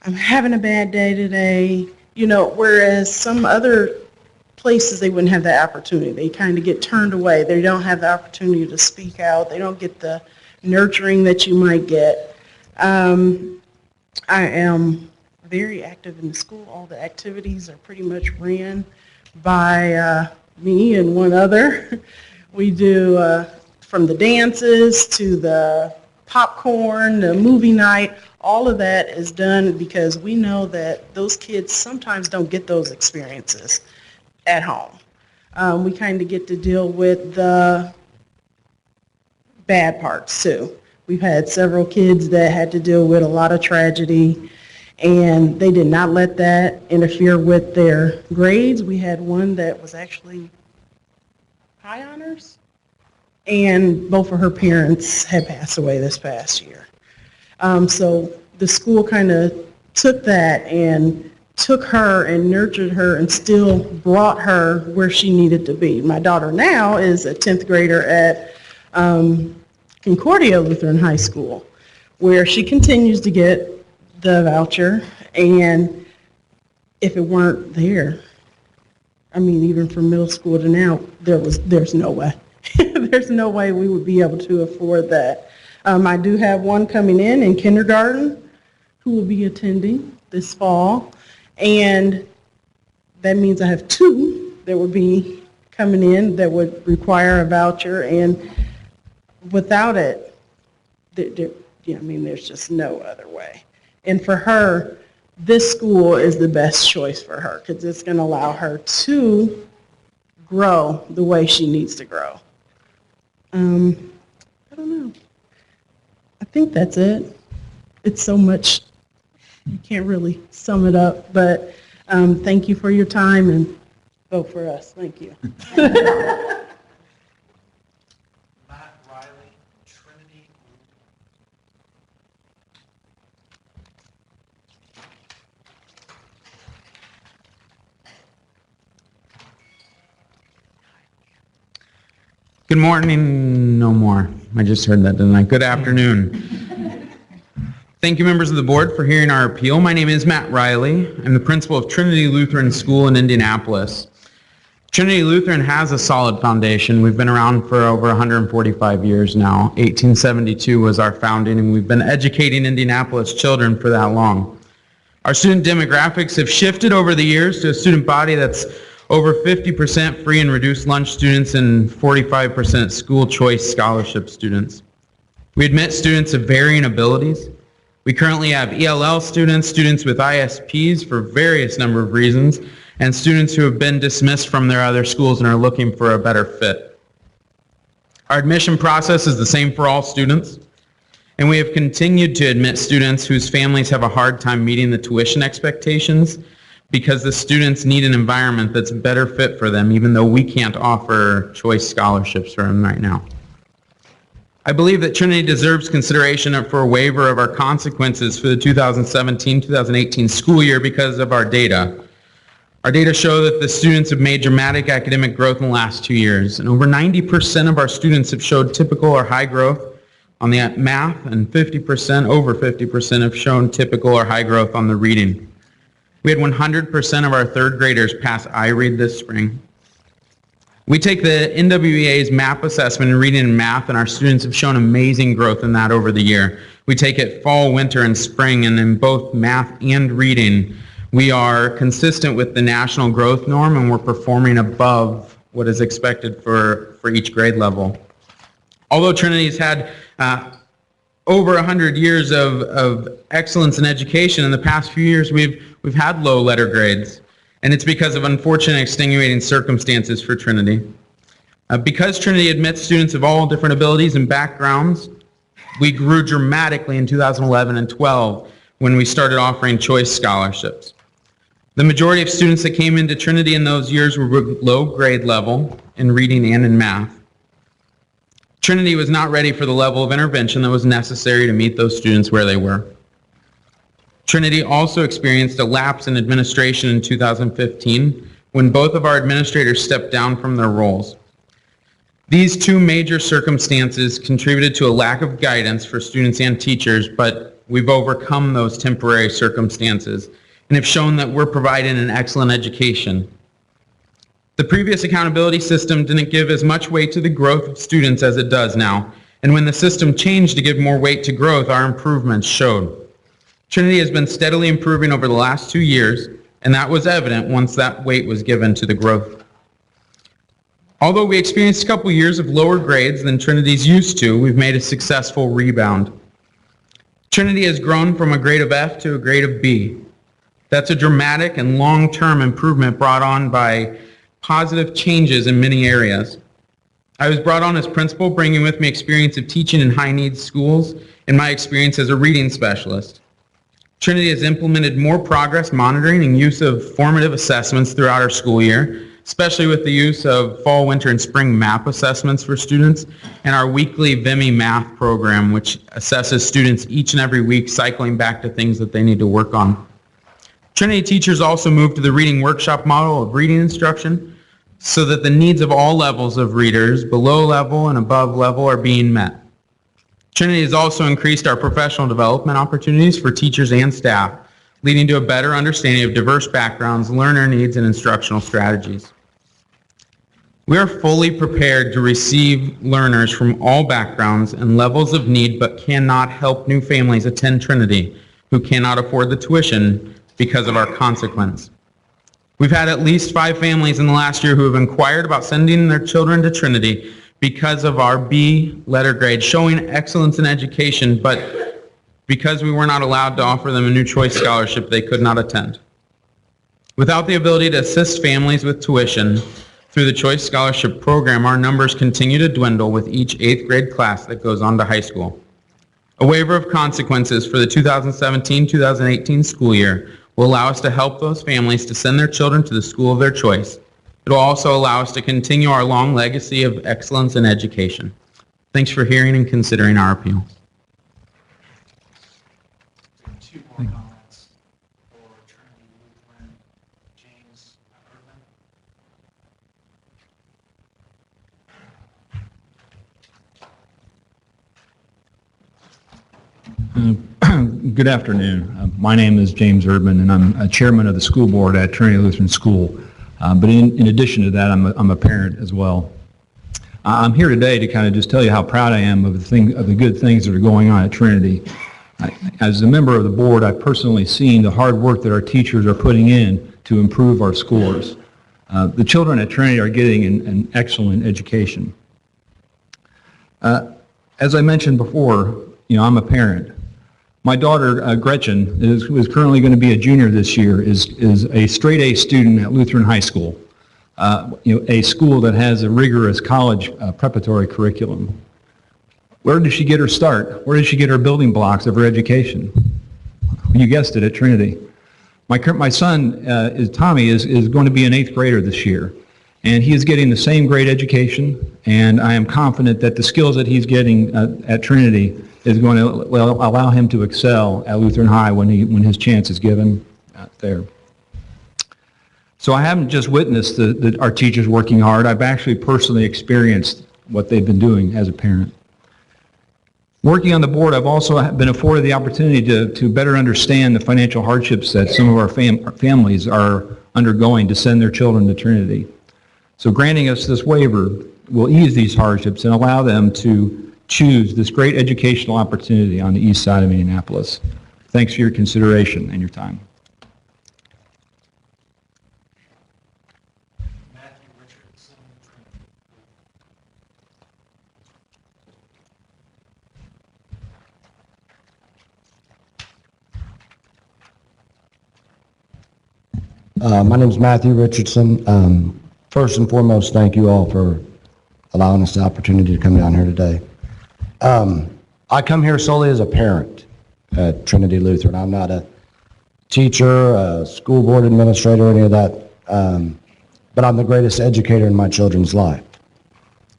I'm having a bad day today. You know, whereas some other places they wouldn't have that opportunity. They kind of get turned away. They don't have the opportunity to speak out. They don't get the nurturing that you might get. I am very active in the school. All the activities are pretty much ran by me and one other. We do from the dances to the popcorn, the movie night, all of that is done because we know that those kids sometimes don't get those experiences at home. We kind of get to deal with the bad parts too. We've had several kids that had to deal with a lot of tragedy, and they did not let that interfere with their grades. We had one that was actually high honors, and both of her parents had passed away this past year. So the school kind of took that and took her and nurtured her and still brought her where she needed to be. My daughter now is a 10th grader at Concordia Lutheran High School, where she continues to get the voucher, and if it weren't there, I mean, even from middle school to now, there's no way. There's no way we would be able to afford that. I do have one coming in kindergarten who will be attending this fall, and that means I have two that would be coming in that would require a voucher, and without it, there's just no other way. And for her, this school is the best choice for her because it's going to allow her to grow the way she needs to grow. I don't know. I think that's it. It's so much, you can't really sum it up, but thank you for your time and vote for us. Thank you. Matt Riley, Trinity. Good morning, no more. I just heard that, didn't I? Good afternoon. Thank you, members of the board, for hearing our appeal. My name is Matt Riley. I'm the principal of Trinity Lutheran School in Indianapolis. Trinity Lutheran has a solid foundation. We've been around for over 145 years now. 1872 was our founding, and we've been educating Indianapolis children for that long. Our student demographics have shifted over the years to a student body that's over 50% free and reduced lunch students and 45% school choice scholarship students. We admit students of varying abilities. We currently have ELL students, students with ISPs for various number of reasons, and students who have been dismissed from their other schools and are looking for a better fit. Our admission process is the same for all students, and we have continued to admit students whose families have a hard time meeting the tuition expectations because the students need an environment that's better fit for them, even though we can't offer choice scholarships for them right now. I believe that Trinity deserves consideration for a waiver of our consequences for the 2017-2018 school year because of our data. Our data show that the students have made dramatic academic growth in the last 2 years, and over 90% of our students have showed typical or high growth on the math, and over 50% have shown typical or high growth on the reading. We had 100% of our third graders pass iRead this spring. We take the NWEA's MAP assessment in reading and math, and our students have shown amazing growth in that over the year. We take it fall, winter, and spring, and in both math and reading, we are consistent with the national growth norm, and we're performing above what is expected for each grade level. Although Trinity's had over 100 years of excellence in education, in the past few years we've had low letter grades. And it's because of unfortunate extenuating circumstances for Trinity. Because Trinity admits students of all different abilities and backgrounds, we grew dramatically in 2011 and 12 when we started offering choice scholarships. The majority of students that came into Trinity in those years were low grade level in reading and in math. Trinity was not ready for the level of intervention that was necessary to meet those students where they were. Trinity also experienced a lapse in administration in 2015 when both of our administrators stepped down from their roles. These two major circumstances contributed to a lack of guidance for students and teachers, but we've overcome those temporary circumstances and have shown that we're providing an excellent education. The previous accountability system didn't give as much weight to the growth of students as it does now, and when the system changed to give more weight to growth, our improvements showed. Trinity has been steadily improving over the last 2 years, and that was evident once that weight was given to the growth. Although we experienced a couple years of lower grades than Trinity's used to, we've made a successful rebound. Trinity has grown from a grade of F to a grade of B. That's a dramatic and long-term improvement brought on by positive changes in many areas. I was brought on as principal, bringing with me experience of teaching in high-needs schools and my experience as a reading specialist. Trinity has implemented more progress monitoring and use of formative assessments throughout our school year, especially with the use of fall, winter, and spring MAP assessments for students, and our weekly VIMI math program, which assesses students each and every week, cycling back to things that they need to work on. Trinity teachers also moved to the reading workshop model of reading instruction so that the needs of all levels of readers, below level and above level, are being met. Trinity has also increased our professional development opportunities for teachers and staff, leading to a better understanding of diverse backgrounds, learner needs, and instructional strategies. We are fully prepared to receive learners from all backgrounds and levels of need, but cannot help new families attend Trinity who cannot afford the tuition because of our consequence. We've had at least 5 families in the last year who have inquired about sending their children to Trinity because of our B letter grade, showing excellence in education, but because we were not allowed to offer them a new choice scholarship, they could not attend. Without the ability to assist families with tuition through the Choice Scholarship Program, our numbers continue to dwindle with each 8th grade class that goes on to high school. A waiver of consequences for the 2017-2018 school year will allow us to help those families to send their children to the school of their choice. It will also allow us to continue our long legacy of excellence in education. Thanks for hearing and considering our appeal. Two more comments for Trinity Lutheran, James Urban. Good afternoon. My name is James Urban, and I'm a chairman of the school board at Trinity Lutheran School. But in addition to that, I'm a parent as well. I'm here today to kind of just tell you how proud I am of the good things that are going on at Trinity. As a member of the board, I've personally seen the hard work that our teachers are putting in to improve our scores. The children at Trinity are getting an excellent education. As I mentioned before, I'm a parent. My daughter, Gretchen, who is currently going to be a junior this year, is a straight A student at Lutheran High School, a school that has a rigorous college preparatory curriculum. Where did she get her start? Where did she get her building blocks of her education? You guessed it, at Trinity. My son, Tommy, is going to be an 8th grader this year, and he is getting the same great education, and I am confident that the skills that he's getting at Trinity is going to allow him to excel at Lutheran High when his chance is given there. So I haven't just witnessed our teachers working hard. I've actually personally experienced what they've been doing as a parent. Working on the board, I've also been afforded the opportunity to better understand the financial hardships that some of our families are undergoing to send their children to Trinity. So granting us this waiver will ease these hardships and allow them to choose this great educational opportunity on the east side of Indianapolis. Thanks for your consideration and your time. Matthew Richardson. My name is Matthew Richardson. First and foremost, thank you all for allowing us the opportunity to come down here today. I come here solely as a parent at Trinity Lutheran. I'm not a teacher, a school board administrator, any of that, but I'm the greatest educator in my children's life.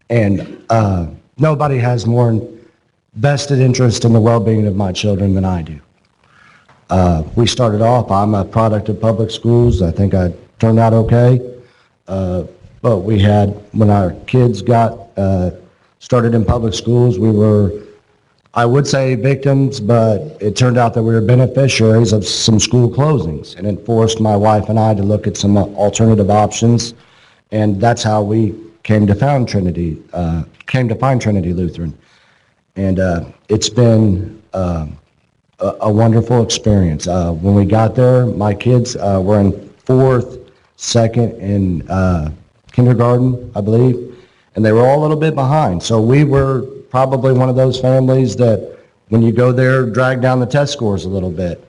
And nobody has more vested interest in the well-being of my children than I do. We started off, I'm a product of public schools. I think I turned out okay. But we had, when our kids got started in public schools, we were, I would say victims, but it turned out that we were beneficiaries of some school closings. And it forced my wife and I to look at some alternative options. And that's how we came to find Trinity Lutheran. And it's been a wonderful experience. When we got there, my kids were in fourth, second, and kindergarten, I believe, and they were all a little bit behind. So we were probably one of those families that when you go there, drag down the test scores a little bit.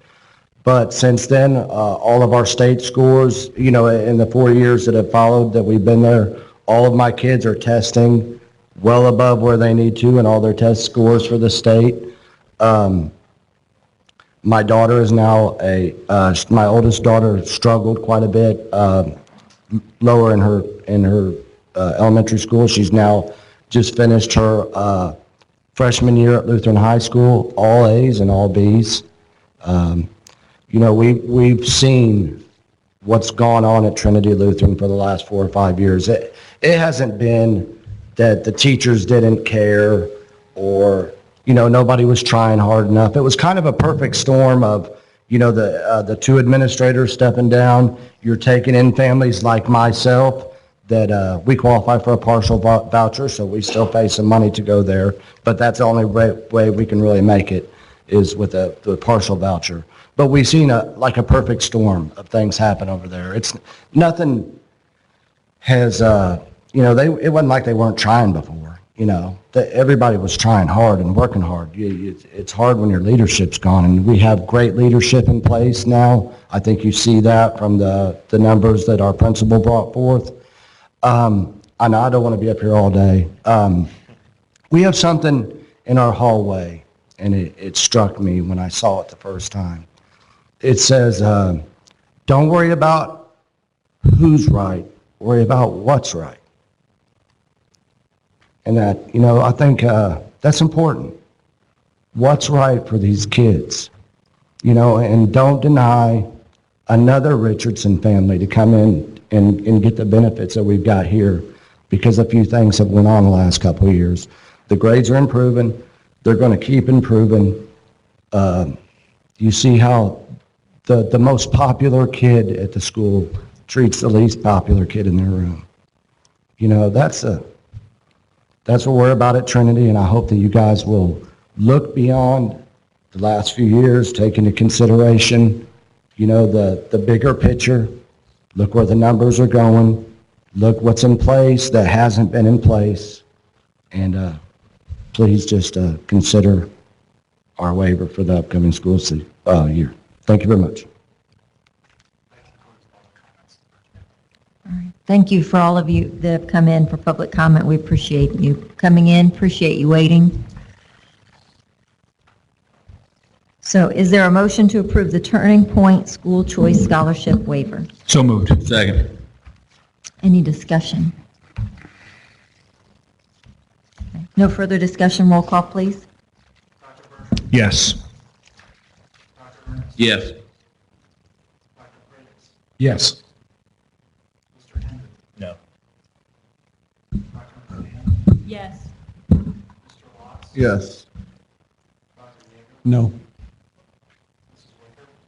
But since then, all of our state scores, you know, in the 4 years that have followed that we've been there, all of my kids are testing well above where they need to and all their test scores for the state. My daughter is now my oldest daughter struggled quite a bit lower in her elementary school. She's now just finished her freshman year at Lutheran High School, all A's and all B's. You know, we've seen what's gone on at Trinity Lutheran for the last 4 or 5 years. It hasn't been that the teachers didn't care or, you know, nobody was trying hard enough. It was kind of a perfect storm of, you know, the two administrators stepping down. You're taking in families like myself that we qualify for a partial voucher, so we still pay some money to go there. But that's the only way we can really make it is with the partial voucher. But we've seen like a perfect storm of things happen over there. It's nothing has, you know, it wasn't like they weren't trying before. You know, everybody was trying hard and working hard. It's hard when your leadership's gone, and we have great leadership in place now. I think you see that from the numbers that our principal brought forth. I know I don't want to be up here all day. We have something in our hallway, and it struck me when I saw it the first time. It says, don't worry about who's right, worry about what's right. And that, you know, I think that's important. What's right for these kids, you know, and don't deny another Richardson family to come in and get the benefits that we've got here because a few things have went on the last couple of years. The grades are improving. They're going to keep improving. You see how the most popular kid at the school treats the least popular kid in their room. You know, that's what we're about at Trinity, and I hope that you guys will look beyond the last few years, take into consideration, you know, the bigger picture. Look where the numbers are going. Look what's in place that hasn't been in place. And please just consider our waiver for the upcoming school year. Thank you very much. Thank you for all of you that have come in for public comment. We appreciate you coming in, appreciate you waiting. So is there a motion to approve the Turning Point School Choice Scholarship waiver? So moved. Second. Any discussion? Okay. No further discussion. Roll call, please. Dr. Berger, Yes. Dr. Ernest, Yes. Dr. Freitas, Yes. Mr. Hendry, No. Dr. McClean, Yes. Mr. Watts, Yes. No.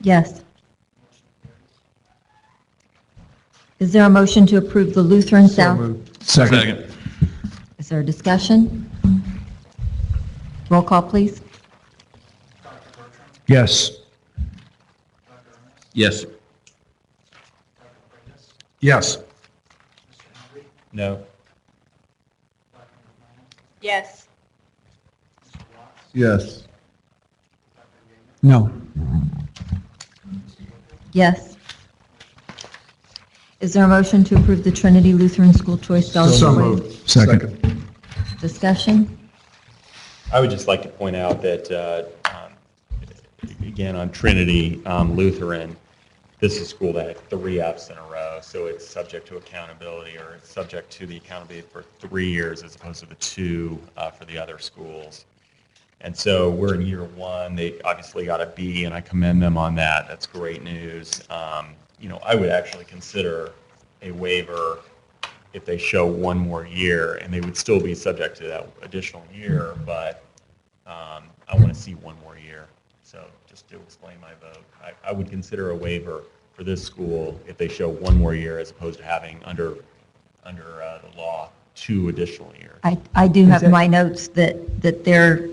Yes. Is there a motion to approve the Lutheran South? Second. Is there a discussion? Roll call, please. Yes. Yes. Yes. No. Yes. Yes. No. Yes. Is there a motion to approve the Trinity Lutheran School Choice Scholarship? So Waiver? moved. Second. Discussion? I would just like to point out that, again, on Trinity Lutheran, this is a school that had 3 Fs in a row, so it's subject to accountability, or it's subject to the accountability for 3 years as opposed to the 2 for the other schools. And so we're in year 1. They obviously got a B, and I commend them on that. That's great news. I would actually consider a waiver if they show 1 more year, and they would still be subject to that additional year, but I want to see 1 more year. So just to explain my vote, I would consider a waiver for this school if they show 1 more year as opposed to having under the law 2 additional years. I do have in my notes that their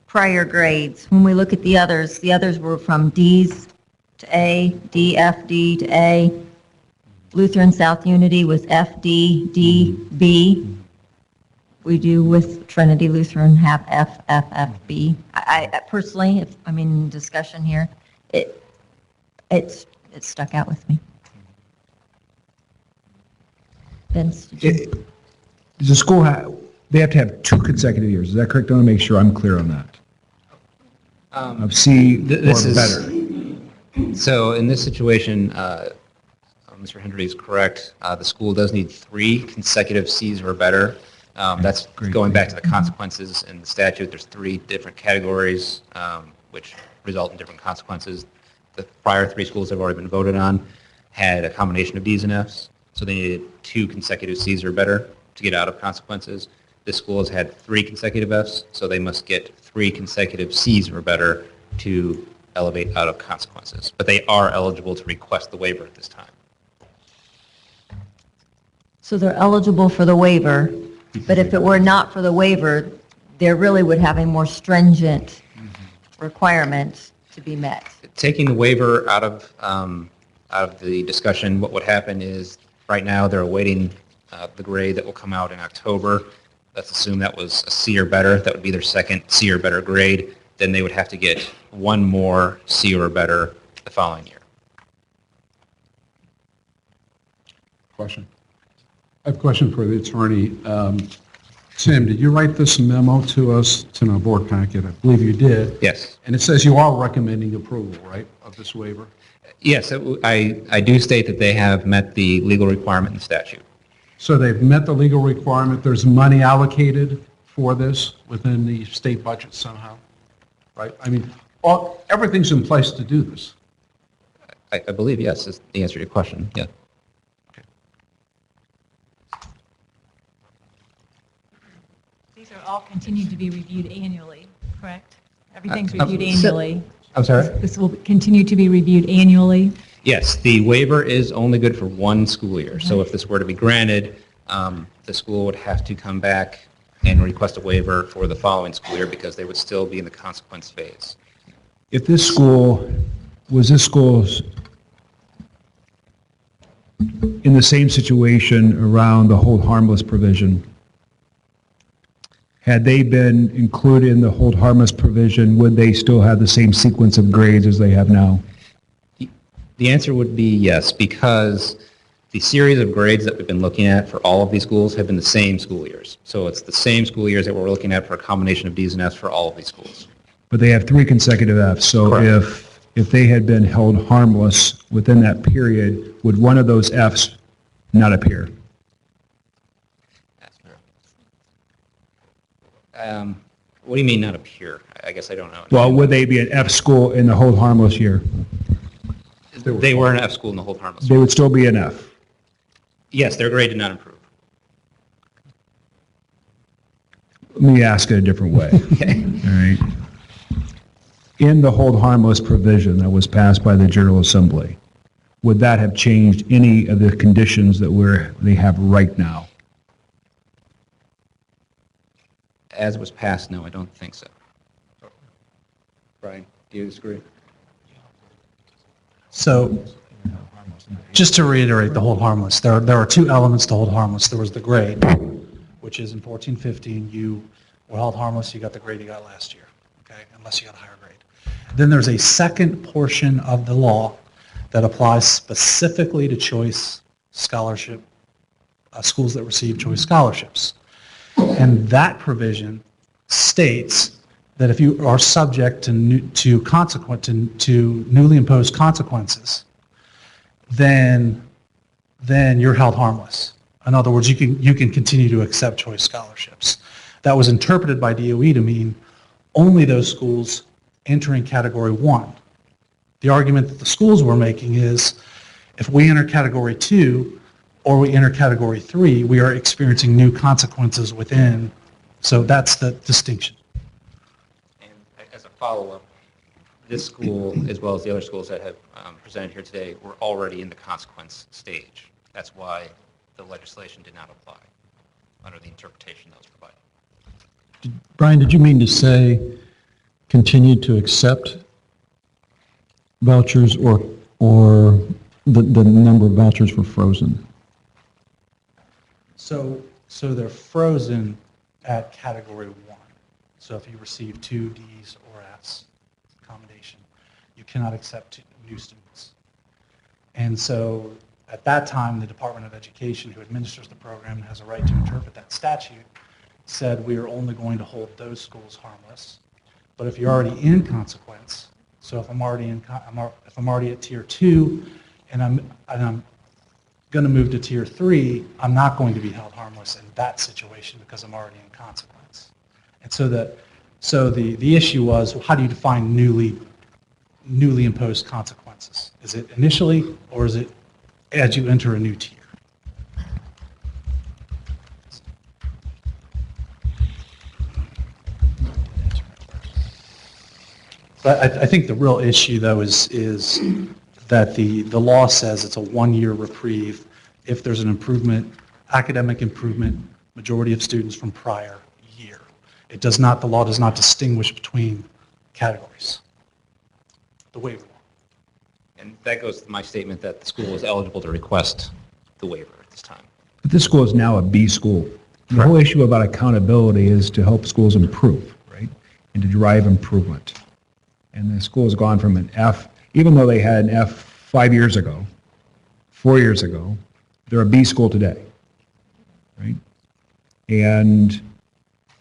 prior grades, when we look at the others were from Ds to A, D, F, D to A. Lutheran South Unity was F, D, D, B. We do with Trinity Lutheran have F, F, F, B. I personally, discussion here, it stuck out with me. Vince, did you? Does the school they have to have 2 consecutive years, is that correct? I want to make sure I'm clear on that. Of C or better. So in this situation, Mr. Hendry is correct. The school does need 3 consecutive Cs or better. That's going back to the consequences in the statute. There's 3 different categories which result in different consequences. The prior 3 schools have already been voted on had a combination of Ds and Fs, so they needed 2 consecutive Cs or better to get out of consequences. This school has had 3 consecutive Fs, so they must get 3 consecutive Cs or better to elevate out of consequences. But they are eligible to request the waiver at this time. So they're eligible for the waiver, but if it were not for the waiver, there really would have a more stringent requirement to be met. Taking the waiver out of the discussion, what would happen is right now they're awaiting the grade that will come out in October. Let's assume that was a C or better. That would be their second C or better grade. Then they would have to get 1 more C or better the following year. Question. I have a question for the attorney. Tim, did you write this memo to us, to our board packet? I believe you did. Yes. And it says you are recommending approval, right, of this waiver? Yes, I do state that they have met the legal requirement in the statute. So they've met the legal requirement. There's money allocated for this within the state budget somehow, right? Everything's in place to do this. I believe, yes, is the answer to your question. Yeah. These are all continued to be reviewed annually, correct? Everything's I'm reviewed annually. I'm sorry? This will continue to be reviewed annually. Yes, the waiver is only good for 1 school year. So if this were to be granted, the school would have to come back and request a waiver for the following school year because they would still be in the consequence phase. If this school, was this school's in the same situation around the hold harmless provision? Had they been included in the hold harmless provision, would they still have the same sequence of grades as they have now? The answer would be yes, because the series of grades that we've been looking at for all of these schools have been the same school years. So it's the same school years that we're looking at for a combination of Ds and Fs for all of these schools. But they have 3 consecutive Fs, so Correct. if they had been held harmless within that period, would one of those Fs not appear? What do you mean not appear? I guess I don't know. Well, would they be an F school in the hold harmless year? They were an F school in the hold harmless. They would still be an F. Yes, their grade did not improve. Let me ask it a different way. Okay. All right. in the hold harmless provision that was passed by the General Assembly, would that have changed any of the conditions that they have right now? As was passed, no, I don't think so. Brian, do you disagree? So, just to reiterate the hold harmless, there are two elements to hold harmless. There was the grade, which is in 14-15, you were held harmless, you got the grade you got last year, okay, unless you got a higher grade. Then there's a second portion of the law that applies specifically to choice scholarship, schools that receive choice scholarships. And that provision states that if you are subject to newly imposed consequences, then you're held harmless. In other words, you can continue to accept choice scholarships. That was interpreted by DOE to mean only those schools entering Category 1. The argument that the schools were making is if we enter Category 2 or we enter Category 3, we are experiencing new consequences within. So that's the distinction. And as a follow-up, this school, as well as the other schools that have presented here today, were already in the consequence stage. That's why the legislation did not apply under the interpretation that was provided. Brian, did you mean to say continue to accept vouchers or the number of vouchers were frozen? So they're frozen at Category 1. So if you receive 2 Ds or Fs accommodation, you cannot accept new students. And so at that time, the Department of Education, who administers the program and has a right to interpret that statute, said we are only going to hold those schools harmless. But if you're already in consequence, so if I'm already at Tier 2 and I'm going to move to Tier 3, I'm not going to be held harmless in that situation because I'm already in consequence. And so the issue was, well, how do you define newly imposed consequences? Is it initially, or is it as you enter a new tier? But I think the real issue, though, is that the law says it's a one-year reprieve if there's an improvement, academic improvement, majority of students from prior year. It does not, the law does not distinguish between categories. The waiver law. And that goes to my statement that the school is eligible to request the waiver at this time. But this school is now a B school. The whole issue about accountability is to help schools improve, right? And to drive improvement. And the school has gone from an F, even though they had an F 5 years ago, 4 years ago, they're a B school today, right? And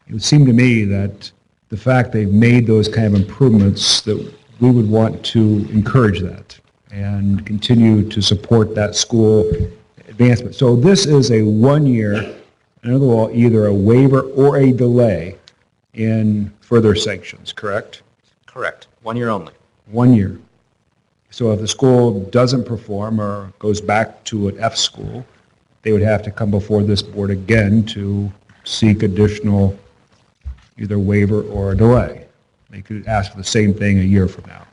it would seem to me that the fact they've made those kind of improvements, that we would want to encourage that and continue to support that school advancement. So this is a 1 year, under the law, either a waiver or a delay in further sanctions, correct? Correct. 1 year only. 1 year. So if the school doesn't perform or goes back to an F school, they would have to come before this board again to seek additional either waiver or a delay. They could ask for the same thing a year from now.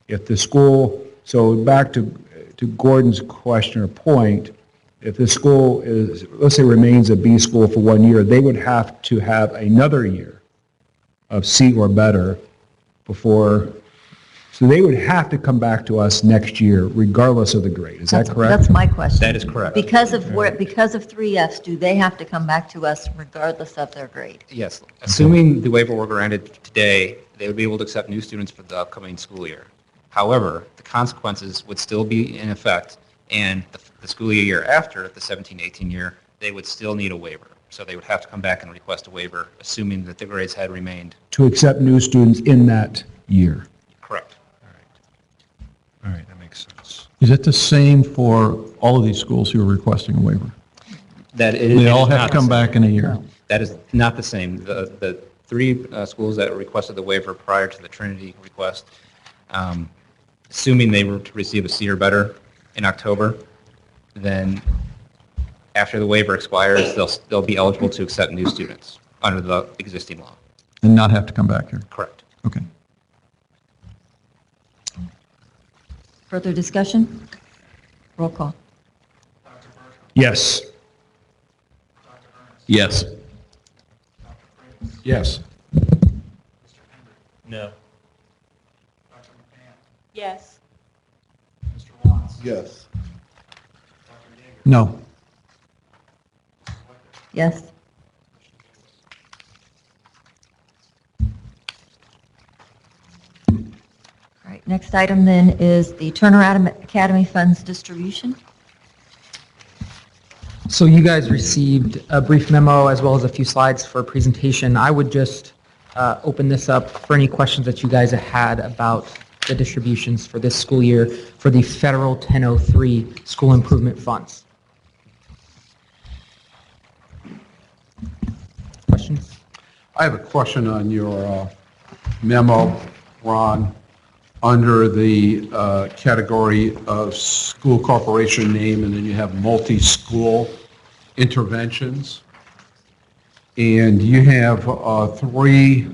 If the school, so back to Gordon's question or point, if the school is, let's say remains a B school for 1 year, they would have to have another year of C or better before, so they would have to come back to us next year regardless of the grade. Is that correct? That's my question. That is correct. Because of 3Fs, do they have to come back to us regardless of their grade? Yes. Assuming the waiver were granted today, they would be able to accept new students for the upcoming school year. However, the consequences would still be in effect, and the school year after, the 17-18 year, they would still need a waiver. So they would have to come back and request a waiver, assuming that the grades had remained. To accept new students in that year. Correct. All right, that makes sense. Is it the same for all of these schools who are requesting a waiver? They all have to come back in a year? That is not the same. The three schools that requested the waiver prior to the Trinity request, assuming they were to receive a C or better in October, then after the waiver expires, they'll be eligible to accept new students under the existing law. And not have to come back here? Correct. Okay. Further discussion? Roll call. Yes. Yes. Yes. No. Yes. Yes. No. Yes. All right, next item then is the Turnaround Academy funds distribution. So you guys received a brief memo as well as a few slides for a presentation. I would just open this up for any questions that you guys have had about the distributions for this school year for the federal 1003 school improvement funds. Questions? I have a question on your memo, Ron, under the category of school corporation name, and then you have multi-school interventions. And you have three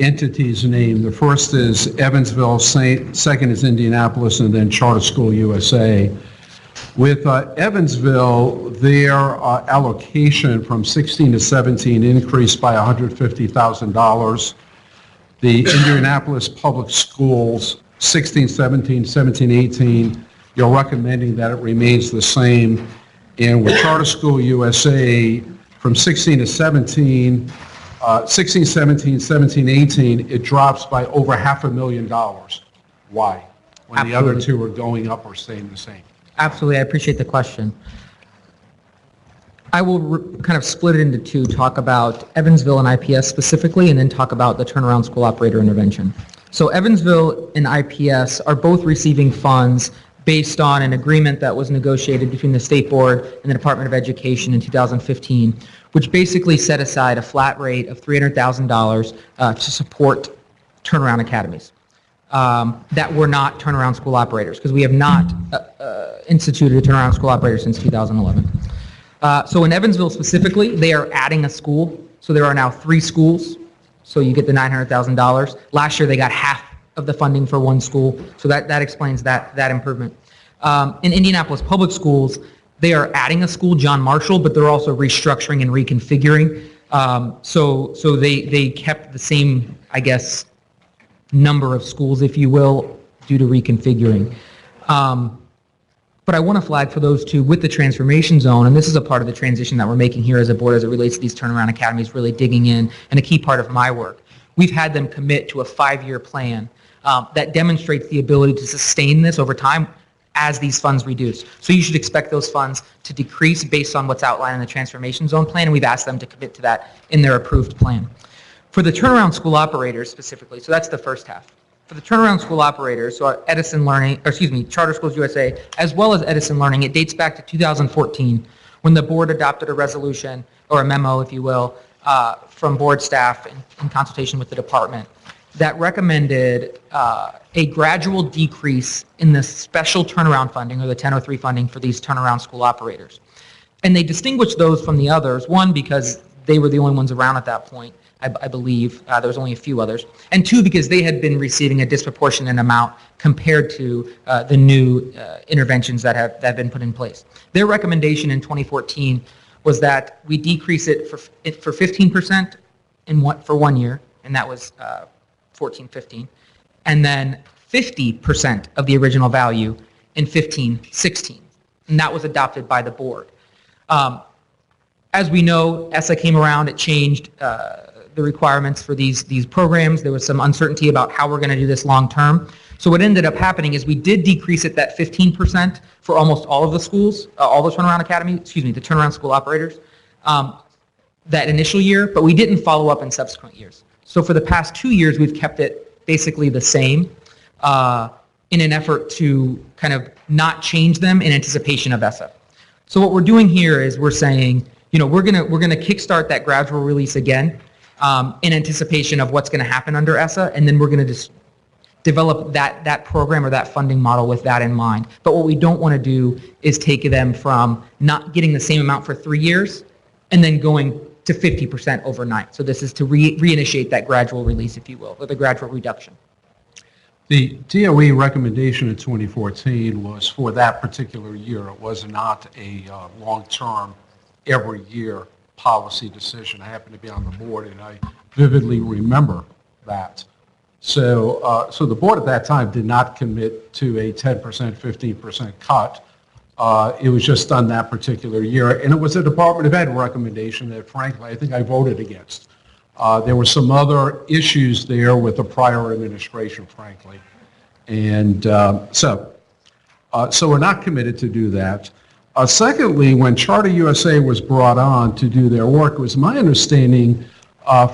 entities named. The first is Evansville, second is Indianapolis, and then Charter School USA. With Evansville, their allocation from 16 to 17 increased by $150,000. The Indianapolis Public Schools, 16, 17, 17, 18, you're recommending that it remains the same. And with Charter School USA, from 16 to 17, 16, 17, 17, 18, it drops by over $500,000. Why? When the other two are going up or staying the same? Absolutely, I appreciate the question. I will kind of split it into two, talk about Evansville and IPS specifically, and then talk about the turnaround school operator intervention. So Evansville and IPS are both receiving funds based on an agreement that was negotiated between the State Board and the Department of Education in 2015, which basically set aside a flat rate of $300,000 to support turnaround academies that were not turnaround school operators, because we have not instituted a turnaround school operator since 2011. So in Evansville specifically, they are adding a school. So there are now 3 schools. So you get the $900,000. Last year they got half of the funding for one school. So that explains that improvement. In Indianapolis Public Schools, they are adding a school, John Marshall, but they're also restructuring and reconfiguring. So they kept the same, I guess, number of schools, if you will, due to reconfiguring. But I want to flag for those two with the transformation zone, and this is a part of the transition that we're making here as a board as it relates to these turnaround academies, really digging in, and a key part of my work. We've had them commit to a 5-year plan that demonstrates the ability to sustain this over time as these funds reduce. So you should expect those funds to decrease based on what's outlined in the transformation zone plan, and we've asked them to commit to that in their approved plan. For the turnaround school operators specifically, so that's the first half. For the turnaround school operators, so Edison Learning, or excuse me, Charter Schools USA, as well as Edison Learning, it dates back to 2014 when the board adopted a resolution, or a memo, if you will, from board staff in consultation with the department that recommended a gradual decrease in the special turnaround funding, or the 1003 funding for these turnaround school operators. And they distinguished those from the others, one, because they were the only ones around at that point, I believe. There was only a few others. And 2, because they had been receiving a disproportionate amount compared to the new interventions that have been put in place. Their recommendation in 2014 was that we decrease it for 15% for 1 year, and that was 14-15, and then 50% of the original value in 15-16, and that was adopted by the board. As we know, ESSA came around, it changed the requirements for these programs. There was some uncertainty about how we're going to do this long term. So what ended up happening is we did decrease it that 15% for almost all of the schools, all the turnaround the turnaround school operators, that initial year, but we didn't follow up in subsequent years. So for the past 2 years, we've kept it basically the same in an effort to kind of not change them in anticipation of ESSA. So what we're doing here is we're saying, we're gonna kickstart that gradual release again in anticipation of what's going to happen under ESSA, and then we're going to just develop that program or that funding model with that in mind. But what we don't want to do is take them from not getting the same amount for 3 years and then going to 50% overnight. So this is to reinitiate that gradual release, if you will, or the gradual reduction. The DOE recommendation in 2014 was for that particular year. It was not a long-term, every year policy decision. I happen to be on the board, and I vividly remember that. So, so the board at that time did not commit to a 10%, 15% cut. It was just done that particular year, and it was a Department of Ed recommendation that, frankly, I think I voted against. There were some other issues there with the prior administration, frankly. And so we're not committed to do that. Secondly, when Charter USA was brought on to do their work, it was my understanding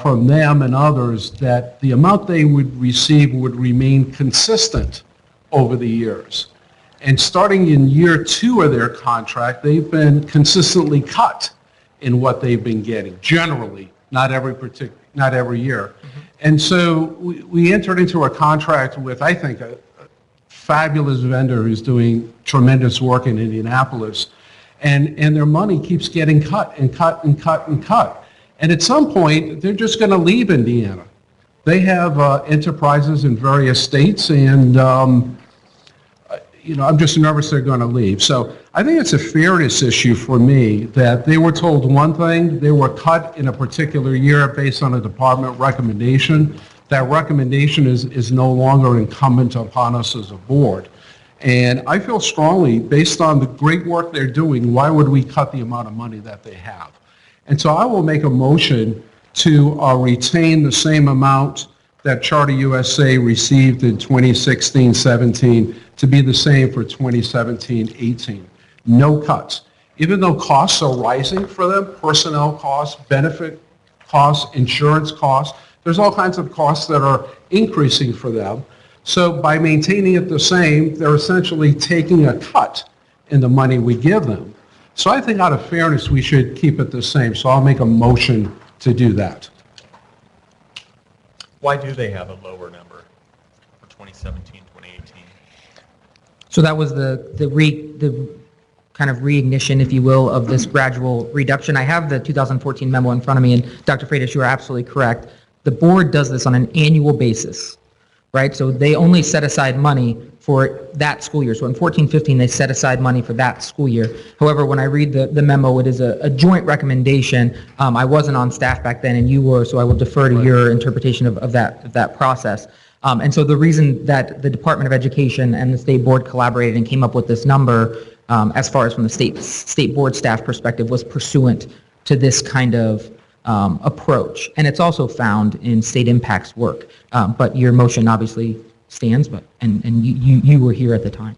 from them and others that the amount they would receive would remain consistent over the years. And starting in year 2 of their contract, they've been consistently cut in what they've been getting, generally, not every year. And so we entered into a contract with, I think, a fabulous vendor who's doing tremendous work in Indianapolis, and their money keeps getting cut and cut and cut and cut. And at some point, they're just going to leave Indiana. They have enterprises in various states, and I'm just nervous they're going to leave. So I think it's a fairness issue for me that they were told one thing, they were cut in a particular year based on a department recommendation. That recommendation is no longer incumbent upon us as a board. And I feel strongly, based on the great work they're doing, why would we cut the amount of money that they have? And so I will make a motion to retain the same amount that Charter USA received in 2016-17 to be the same for 2017-18. No cuts. Even though costs are rising for them, personnel costs, benefit costs, insurance costs, there's all kinds of costs that are increasing for them. So by maintaining it the same, they're essentially taking a cut in the money we give them. So I think out of fairness, we should keep it the same. So I'll make a motion to do that. Why do they have a lower number for 2017, 2018? So that was the kind of reignition, if you will, of this gradual reduction. I have the 2014 memo in front of me, and Dr. Freitas, you are absolutely correct. The board does this on an annual basis, right? So they only set aside money for that school year. So in 14-15, they set aside money for that school year. However, when I read the memo, it is a joint recommendation. I wasn't on staff back then, and you were, so I will defer to your interpretation of that process. And so the reason that the Department of Education and the state board collaborated and came up with this number, as far as from the state board staff perspective, was pursuant to this kind of approach. And it's also found in state impacts work. But your motion obviously stands, but and you were here at the time.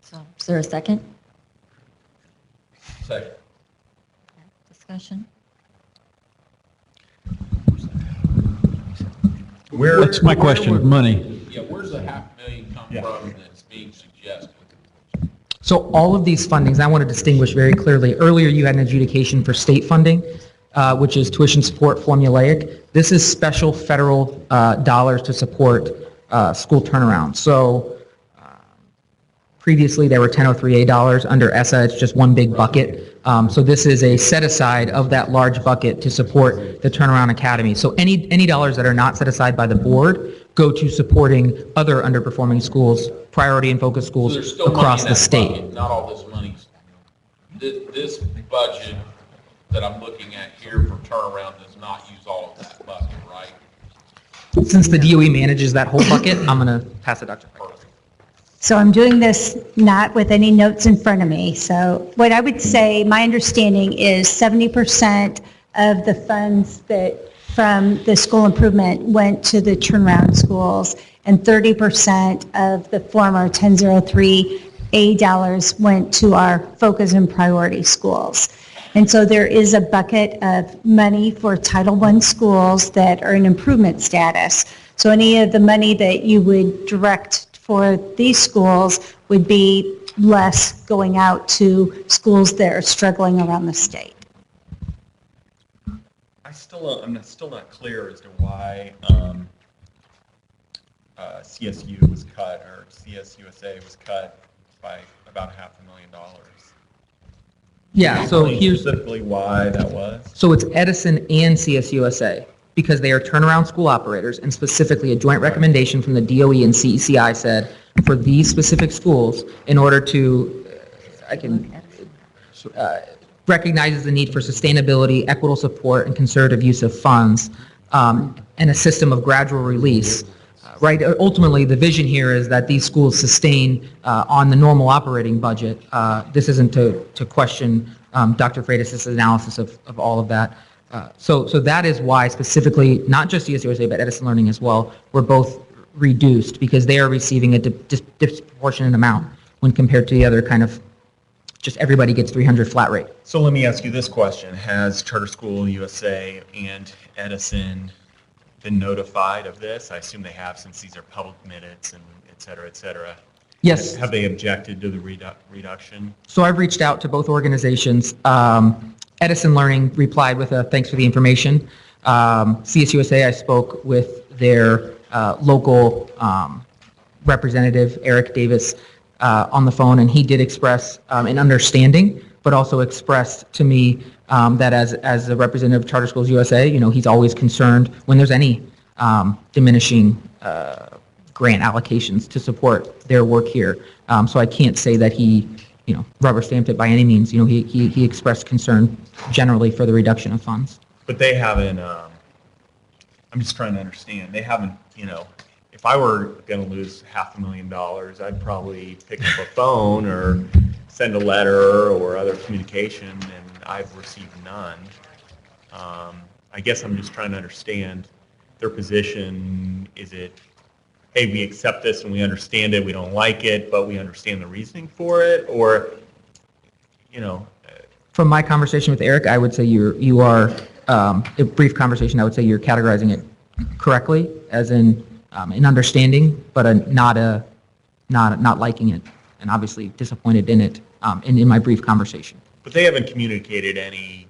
So, is there a second? Second. Discussion? That's my question, money. Yeah, where's the $500,000 come from that's being suggested? So all of these fundings, I want to distinguish very clearly. Earlier, you had an adjudication for state funding, which is tuition support formulaic. This is special federal dollars to support school turnaround. So previously, there were 1003A dollars. Under ESSA, it's just one big bucket. So this is a set aside of that large bucket to support the Turnaround Academy. So any dollars that are not set aside by the board go to supporting other underperforming schools, priority and focus schools So there's still money across in the that state. bucket, not all this money. This budget that I'm looking at here for turnaround does not use all of that bucket, right? Since the DOE manages that whole bucket, I'm going to pass it, Dr. Freitas. So I'm doing this not with any notes in front of me. So what I would say, my understanding is 70% of the funds that from the school improvement went to the turnaround schools, and 30% of the former 1003A dollars went to our focus and priority schools. And so there is a bucket of money for Title I schools that are in improvement status. So any of the money that you would direct for these schools would be less going out to schools that are struggling around the state. I'm still not clear as to why CSU was cut, or CSUSA was cut by about $500,000. Yeah, so here's specifically why that was. So it's Edison and CSUSA. because they are turnaround school operators, and specifically a joint recommendation from the DOE and CECI said, for these specific schools, in order to, recognizes the need for sustainability, equitable support, and conservative use of funds, and a system of gradual release. Right, ultimately, the vision here is that these schools sustain on the normal operating budget. This isn't to question Dr. Freitas' analysis of all of that. So that is why specifically, not just CSUSA, but Edison Learning as well, were both reduced, because they are receiving a disproportionate amount when compared to the other kind of, just everybody gets 300 flat rate. So let me ask you this question. Has Charter School USA and Edison been notified of this? I assume they have, since these are public minutes and et cetera, et cetera. Yes. Have they objected to the reduction? So I've reached out to both organizations. Edison Learning replied with a thanks for the information. CSUSA, I spoke with their local representative, Eric Davis, on the phone, and he did express an understanding, but also expressed to me that as a representative of Charter Schools USA, he's always concerned when there's any diminishing grant allocations to support their work here. So I can't say that he, rubber stamped it by any means. He expressed concern generally for the reduction of funds. But they haven't, I'm just trying to understand, they haven't, if I were going to lose $500,000, I'd probably pick up a phone or send a letter or other communication, and I've received none. I guess I'm just trying to understand their position. Is it, hey, we accept this and we understand it, we don't like it, but we understand the reasoning for it? Or, From my conversation with Eric, I would say you are, a brief conversation, I would say you're categorizing it correctly, as in an understanding, but not liking it, and obviously disappointed in it in my brief conversation. But they haven't communicated any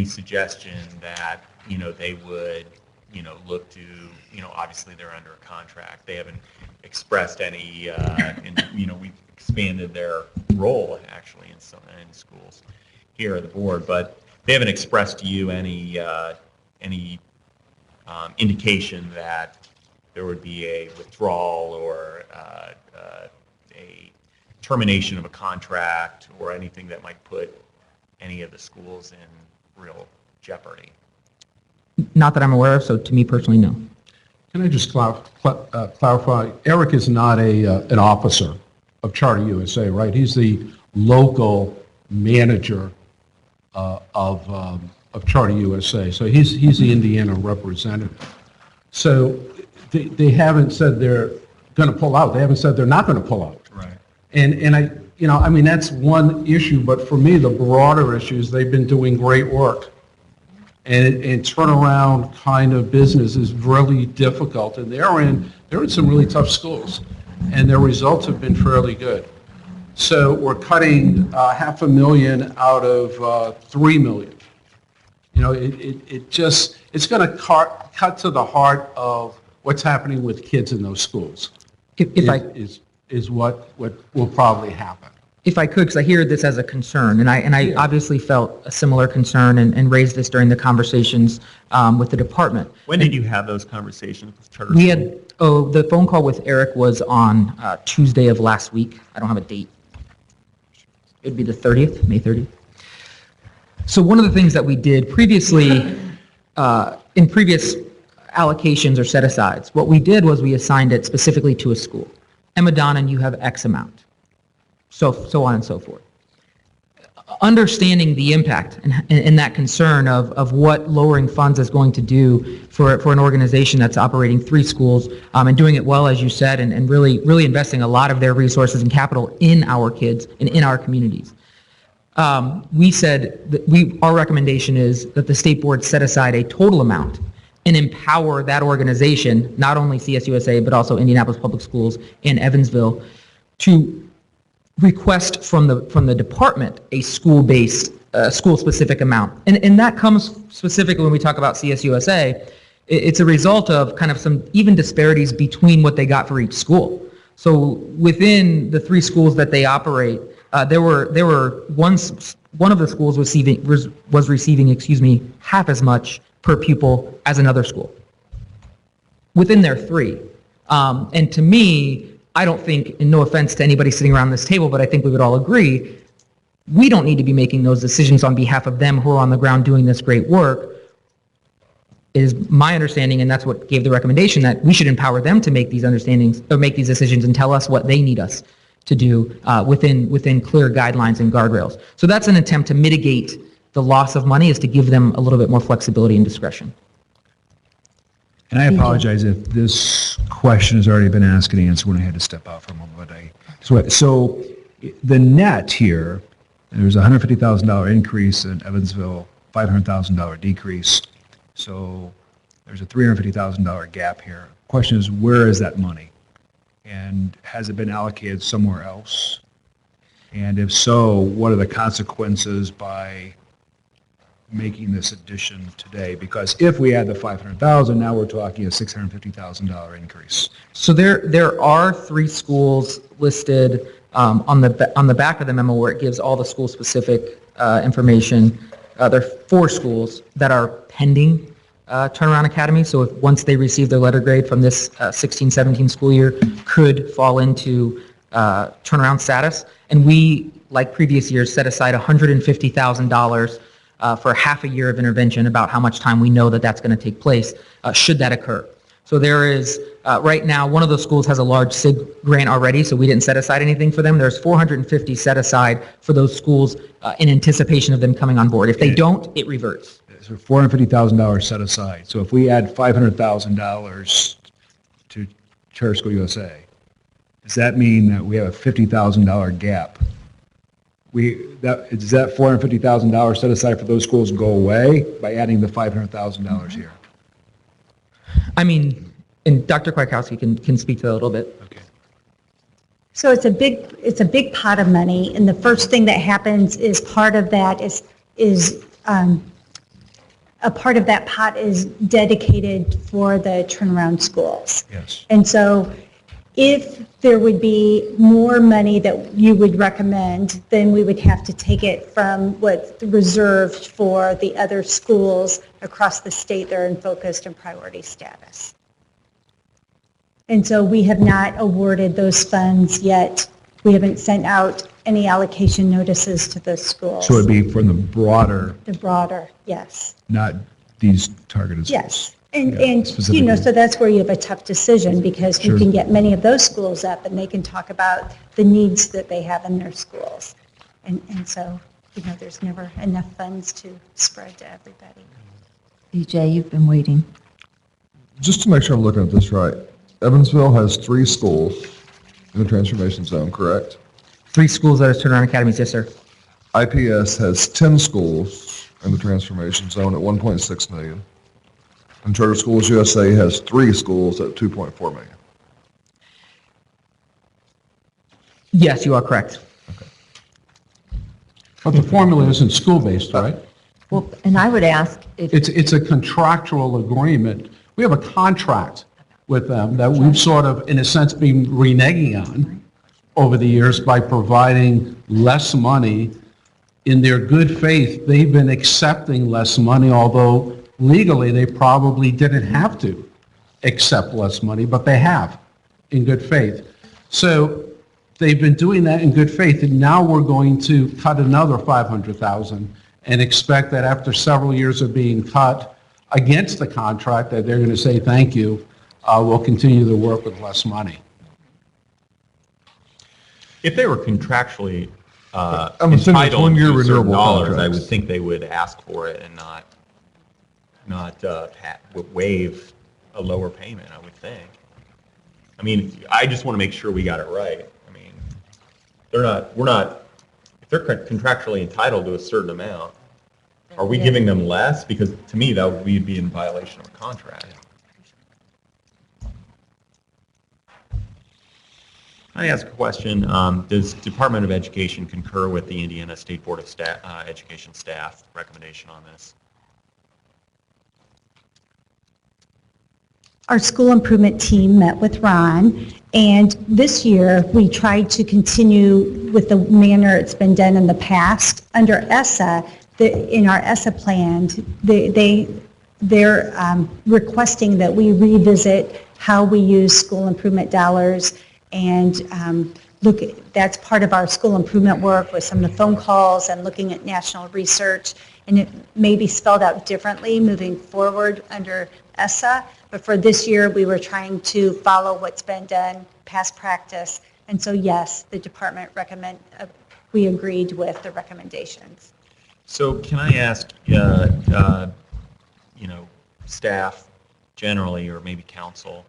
suggestion that, they would, look to, obviously they're under a contract. They haven't expressed any, we've expanded their role actually in schools here at the board, but they haven't expressed to you any indication that there would be a withdrawal or a termination of a contract or anything that might put any of the schools in real jeopardy. Not that I'm aware of, so to me personally, no. Can I just clarify? Eric is not an officer of Charter USA, right? He's the local manager of Charter USA. So he's the Indiana representative. So they haven't said they're going to pull out. They haven't said they're not going to pull out. Right. And I mean, that's one issue, but for me, the broader issue is they've been doing great work. And turnaround kind of business is really difficult. And they're in some really tough schools, and their results have been fairly good. So we're cutting $500,000 out of $3 million. It's going to cut to the heart of what's happening with kids in those schools. Is what will probably happen. If I could, because I hear this as a concern, and I obviously felt a similar concern and raised this during the conversations with the department. When did you have those conversations with Charter We had, the phone call with Eric was on Tuesday of last week. I don't have a date. It'd be the 30th, May 30th. So one of the things that we did previously, in previous allocations or set-asides, what we did was we assigned it specifically to a school. Emma Donnan, you have X amount. So on and so forth. Understanding the impact and that concern of what lowering funds is going to do for an organization that's operating 3 schools and doing it well, as you said, and really investing a lot of their resources and capital in our kids and in our communities. We said that our recommendation is that the state board set aside a total amount and empower that organization, not only CSUSA, but also Indianapolis Public Schools and Evansville, to request from the department a school-based, school-specific amount. And that comes specifically when we talk about CSUSA, it's a result of kind of some even disparities between what they got for each school. So within the 3 schools that they operate, there were one of the schools was receiving, half as much per pupil as another school within their 3. And to me, I don't think, and no offense to anybody sitting around this table, but I think we would all agree, we don't need to be making those decisions on behalf of them who are on the ground doing this great work. It is my understanding, and that's what gave the recommendation, that we should empower them to make these understandings or make these decisions and tell us what they need us to do within clear guidelines and guardrails. So that's an attempt to mitigate the loss of money, is to give them a little bit more flexibility and discretion. And I apologize if this question has already been asked and answered when I had to step out for a moment. So the net here, there's a $150,000 increase in Evansville, $500,000 decrease. So there's a $350,000 gap here. Question is, where is that money? And has it been allocated somewhere else? And if so, what are the consequences by making this addition today? Because if we add the $500,000, now we're talking a $650,000 increase. So there are 3 schools listed on the back of the memo where it gives all the school-specific information. There are 4 schools that are pending turnaround academy. So if once they receive their letter grade from this 16-17 school year, could fall into turnaround status. And we, like previous years, set aside $150,000 for half a year of intervention, about how much time we know that that's going to take place, should that occur. So there is, right now, one of those schools has a large SIG grant already, so we didn't set aside anything for them. There's 450 set aside for those schools in anticipation of them coming on board. If they don't, it reverts. So $450,000 set aside. So if we add $500,000 to Charter School USA, does that mean that we have a $50,000 gap? Does that $450,000 set aside for those schools go away by adding the $500,000 here? I mean, and Dr. Kwiatkowski can speak to that a little bit. Okay. So it's a big pot of money, and the first thing that happens is part of that is a part of that pot is dedicated for the turnaround schools. Yes. And so if there would be more money that you would recommend, then we would have to take it from what's reserved for the other schools across the state that are in focused and priority status. And so we have not awarded those funds yet. We haven't sent out any allocation notices to those schools. So it'd be from the broader, Yes. not these targeted schools. Yes. And so that's where you have a tough decision, because you can get many of those schools up and they can talk about the needs that they have in their schools. And so, there's never enough funds to spread to everybody. BJ, you've been waiting. Just to make sure I'm looking at this right, Evansville has 3 schools in the transformation zone, correct? 3 schools that are turnaround academies, yes, sir. IPS has 10 schools in the transformation zone at 1.6 million. And Charter Schools USA has 3 schools at 2.4 million. Yes, you are correct. But the formula isn't school-based, right? Well, and I would ask if... It's a contractual agreement. We have a contract with them that we've sort of, in a sense, been reneging on over the years by providing less money. In their good faith, they've been accepting less money, although legally they probably didn't have to accept less money, but they have in good faith. So they've been doing that in good faith, and now we're going to cut another $500,000 and expect that after several years of being cut against the contract, that they're going to say, thank you, we'll continue to work with less money. If they were contractually I'm assuming it's entitled one-year to certain renewable dollars, I contracts. would think they would ask for it and not waive a lower payment, I would think. I mean, I just want to make sure we got it right. I mean, if they're contractually entitled to a certain amount, are we giving them less? Because to me, that would be in violation of a contract. I ask a question. Does Department of Education concur with the Indiana State Board of Education staff recommendation on this? Our school improvement team met with Ron, and this year we tried to continue with the manner it's been done in the past. Under ESSA, in our ESSA plan, they they're requesting that we revisit how we use school improvement dollars and that's part of our school improvement work with some of the phone calls and looking at national research. And it may be spelled out differently moving forward under ESSA, but for this year, we were trying to follow what's been done, past practice. And so yes, the department we agreed with the recommendations. So can I ask, staff generally, or maybe council,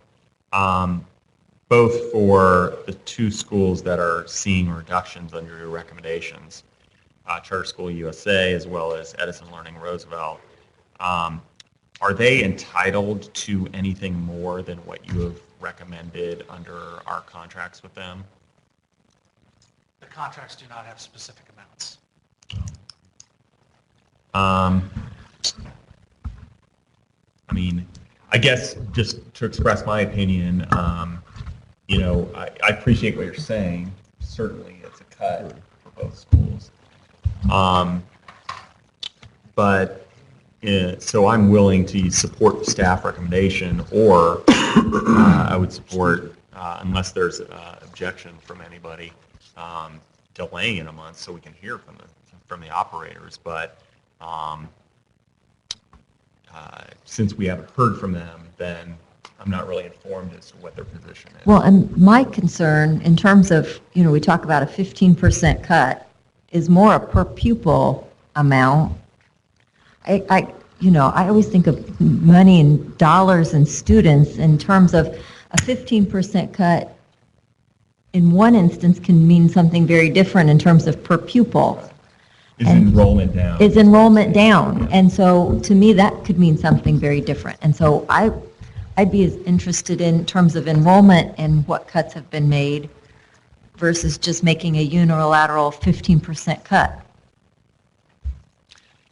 both for the two schools that are seeing reductions under your recommendations, Charter School USA as well as Edison Learning Roosevelt, are they entitled to anything more than what you have recommended under our contracts with them? The contracts do not have specific amounts. I guess just to express my opinion, I appreciate what you're saying. Certainly, it's a cut for both schools. So I'm willing to support the staff recommendation, or I would support, unless there's objection from anybody, delaying it a month so we can hear from the operators. But since we haven't heard from them, then I'm not really informed as to what their position is. Well, and my concern in terms of, we talk about a 15% cut is more a per pupil amount. I always think of money in dollars and students in terms of a 15% cut in one instance can mean something very different in terms of per pupil. Is enrollment down? Is enrollment down? And so to me, that could mean something very different. And so I'd be as interested in terms of enrollment and what cuts have been made versus just making a unilateral 15% cut.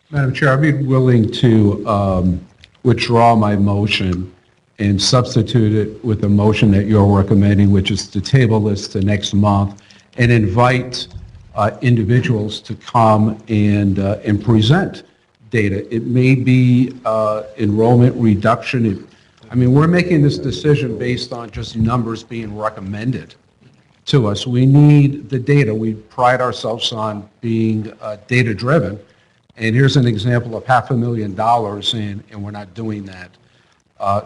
Madam Chair, I'd be willing to withdraw my motion and substitute it with a motion that you're recommending, which is to table this to next month and invite individuals to come and present data. It may be enrollment reduction. We're making this decision based on just numbers being recommended to us. We need the data. We pride ourselves on being data-driven. And here's an example of $500,000, and we're not doing that.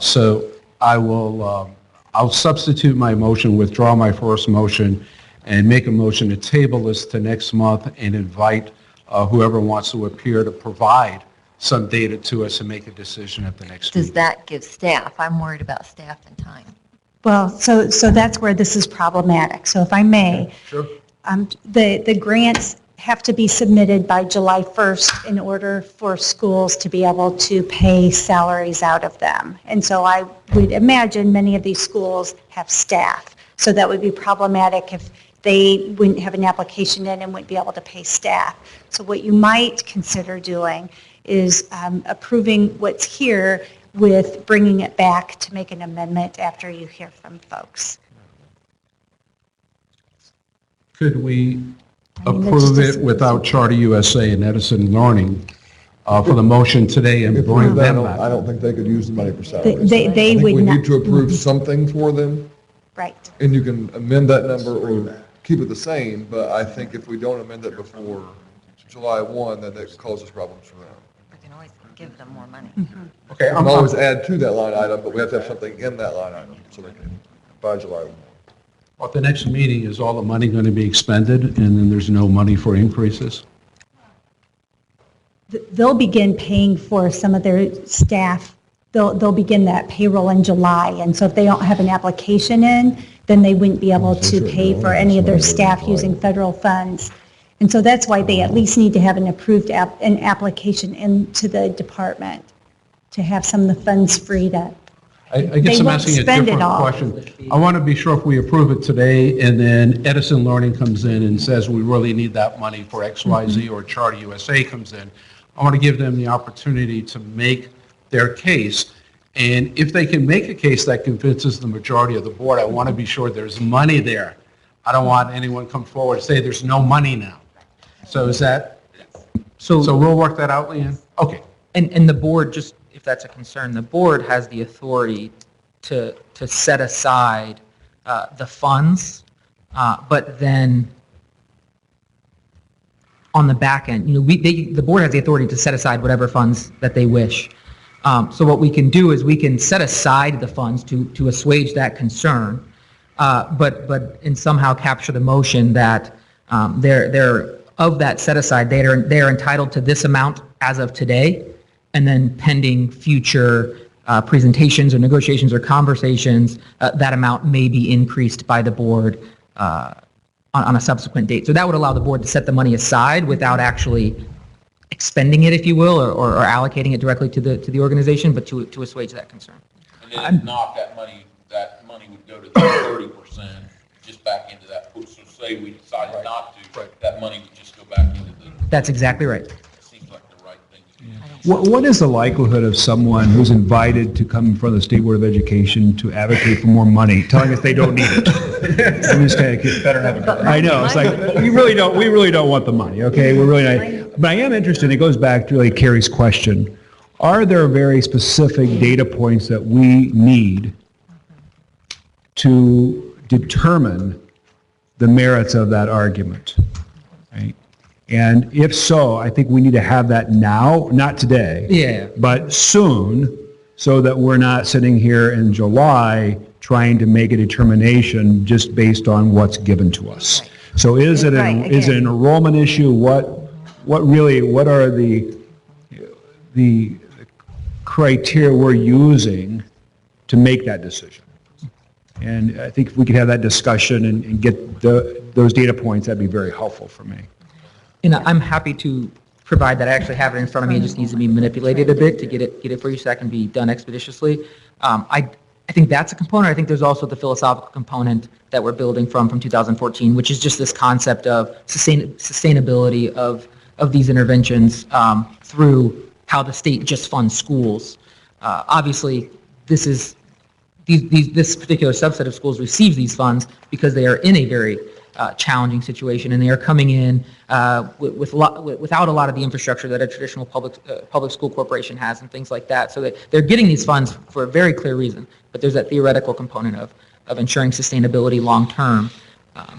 So I'll substitute my motion, withdraw my first motion, and make a motion to table this to next month and invite whoever wants to appear to provide some data to us and make a decision at the next meeting. Does that give staff? I'm worried about staff and time. Well, so that's where this is problematic. So if I may, Sure. The grants have to be submitted by July 1st in order for schools to be able to pay salaries out of them. And so I would imagine many of these schools have staff. So that would be problematic if they wouldn't have an application in and wouldn't be able to pay staff. So what you might consider doing is approving what's here with bringing it back to make an amendment after you hear from folks. Could we approve it without Charter USA and Edison Learning for the motion today and bring them back? I don't think they could use the money for salaries. They I think would we not. need to approve something for them, Right. and you can amend that number or keep it the same, but I think if we don't amend it before July 1, then that causes problems for them. We can always give them more money. Okay, We can always add to that line item, but we have to have something in that line item so they can, by July 1. At the next meeting, is all the money going to be expended and then there's no money for increases? They'll begin paying for some of their staff. They'll begin that payroll in July. And so if they don't have an application in, then they wouldn't be able to pay for any of their staff using federal funds. And so that's why they at least need to have an approved an application into the department to have some of the funds freed up. I guess They I'm won't asking a spend it different all. question. I want to be sure if we approve it today and then Edison Learning comes in and says we really need that money for XYZ or Charter USA comes in, I want to give them the opportunity to make their case. And if they can make a case that convinces the majority of the board, I want to be sure there's money there. I don't want anyone come forward and say there's no money now. So is that, so we'll work that out, Leanne? Okay. And the board, just if that's a concern, the board has the authority to set aside the funds, but then on the back end, the board has the authority to set aside whatever funds that they wish. So what we can do is we can set aside the funds to assuage that concern, but somehow capture the motion that they're of that set aside, they're entitled to this amount as of today, and then pending future presentations or negotiations or conversations, that amount may be increased by the board on a subsequent date. So that would allow the board to set the money aside without actually expending it, if you will, or allocating it directly to the organization, but to assuage that concern. And then if not, that money would go to the 30% just back into that pool. So say we decided not to, that money would just go back into the. That's exactly right. Seems like the right thing to do. What is the likelihood of someone who's invited to come in front of the State Board of Education to advocate for more money, telling us they don't need it? I'm just kind of, better have a I know, it's like, we really don't want the money, okay? We're really not, but I am interested, it goes back to really Carrie's question. Are there very specific data points that we need to determine the merits of that argument, right? And if so, I think we need to have that now, not today, but soon, so that we're not sitting here in July trying to make a determination just based on what's given to us. So is it an enrollment issue? What are the criteria we're using to make that decision? And I think if we could have that discussion and get those data points, that'd be very helpful for me. And I'm happy to provide that. I actually have it in front of me. It just needs to be manipulated a bit to get it for you so that can be done expeditiously. I think that's a component. I think there's also the philosophical component that we're building from 2014, which is just this concept of sustainability of these interventions through how the state just funds schools. Obviously, this particular subset of schools receives these funds because they are in a very challenging situation, and they are coming in without a lot of the infrastructure that a traditional public school corporation has and things like that. So they're getting these funds for a very clear reason, but there's that theoretical component of ensuring sustainability long term.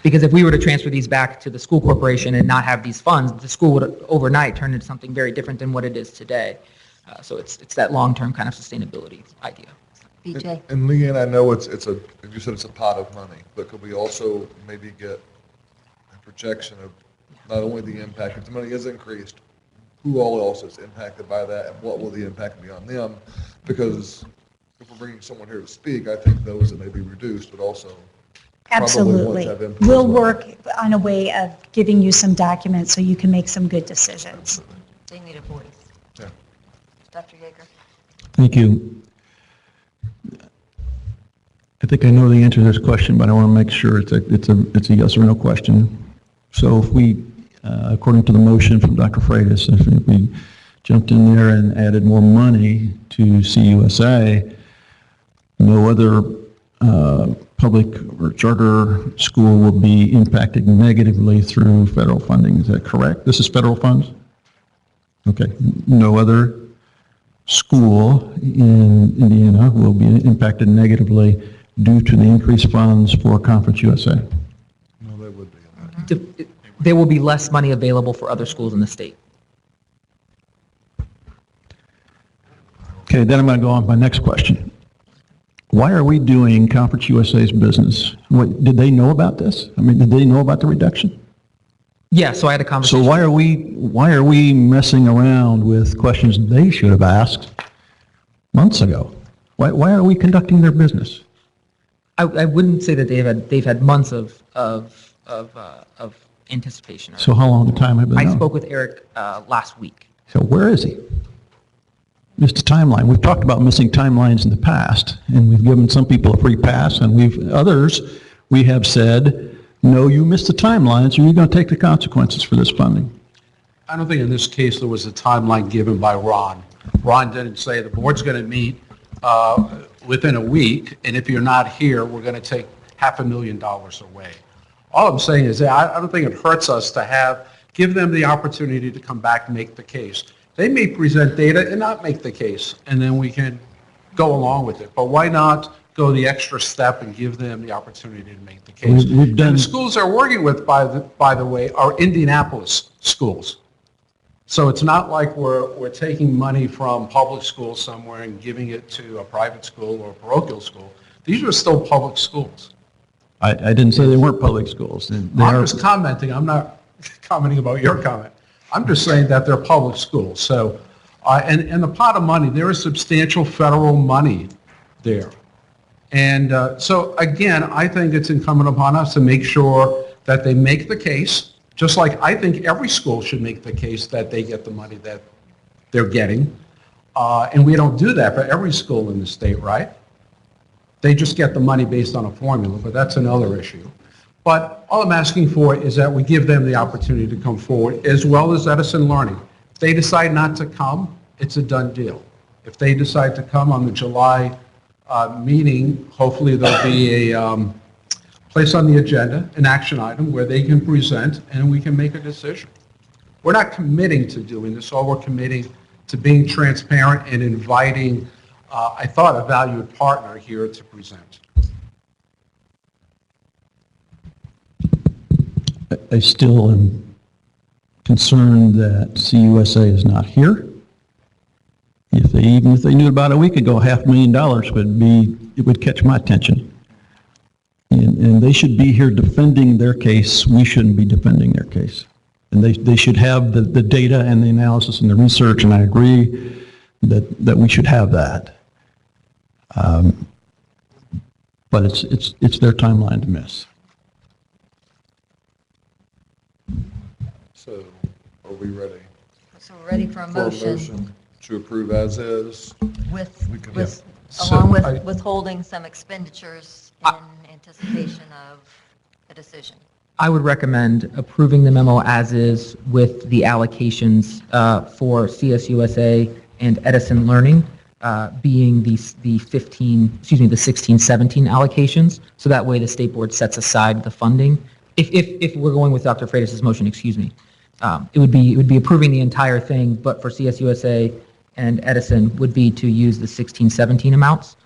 Because if we were to transfer these back to the school corporation and not have these funds, the school would overnight turn into something very different than what it is today. So it's that long term kind of sustainability idea. BJ? And Leanne, I know you said it's a pot of money, but could we also maybe get a projection of not only the impact, if the money is increased, who all else is impacted by that, and what will the impact be on them? Because if we're bringing someone here to speak, I think those that may be reduced would also Absolutely. probably want to have input. We'll work on a way of giving you some documents so you can make some good decisions. They need a voice. Yeah. Dr. Yeager? Thank you. I think I know the answer to this question, but I want to make sure it's a yes or no question. So if we, according to the motion from Dr. Freitas, if we jumped in there and added more money to CUSA, no other public or charter school will be impacted negatively through federal funding. Is that correct? This is federal funds? Okay. No other school in Indiana will be impacted negatively due to the increased funds for Conference USA. No, they would be. There will be less money available for other schools in the state. Okay, then I'm going to go on to my next question. Why are we doing Conference USA's business? Did they know about this? I mean, did they know about the reduction? Yeah, so I had a conversation. So why are we messing around with questions they should have asked months ago? Why are we conducting their business? I wouldn't say that they've had months of anticipation. So how long the time have been I known? spoke with Eric last week. So where is he? Missed a timeline. We've talked about missing timelines in the past, and we've given some people a free pass, and others we have said, no, you missed the timeline, so you're going to take the consequences for this funding. I don't think in this case there was a timeline given by Ron. Ron didn't say the board's going to meet within a week, and if you're not here, we're going to take $500,000 away. All I'm saying is that I don't think it hurts us to give them the opportunity to come back and make the case. They may present data and not make the case, and then we can go along with it. But why not go the extra step and give them the opportunity to make the case? We've done- And the schools they're working with, by the way, are Indianapolis schools. So it's not like we're taking money from public schools somewhere and giving it to a private school or a parochial school. These are still public schools. I didn't say they weren't public schools. They I'm are- just commenting, I'm not commenting about your comment. I'm just saying that they're public schools. So, and the pot of money, there is substantial federal money there. And so again, I think it's incumbent upon us to make sure that they make the case, just like I think every school should make the case that they get the money that they're getting. And we don't do that for every school in the state, right? They just get the money based on a formula, but that's another issue. But all I'm asking for is that we give them the opportunity to come forward, as well as Edison Learning. If they decide not to come, it's a done deal. If they decide to come on the July meeting, hopefully there'll be a place on the agenda, an action item, where they can present and we can make a decision. We're not committing to doing this, all we're committing to being transparent and inviting, I thought, a valued partner here to present. I still am concerned that CUSA is not here. Even if they knew about a week ago, $500,000 it would catch my attention. And they should be here defending their case. We shouldn't be defending their case. And they should have the data and the analysis and the research, and I agree that we should have that. But it's their timeline to miss. So are we ready? So we're ready for a motion To approve as is? with, So along with I- withholding some expenditures in anticipation of a decision. I would recommend approving the memo as is with the allocations for CSUSA and Edison Learning being the 16, 17 allocations. So that way the state board sets aside the funding. If we're going with Dr. Freitas' motion, excuse me, it would be approving the entire thing, but for CSUSA and Edison would be to use the 16, 17 amounts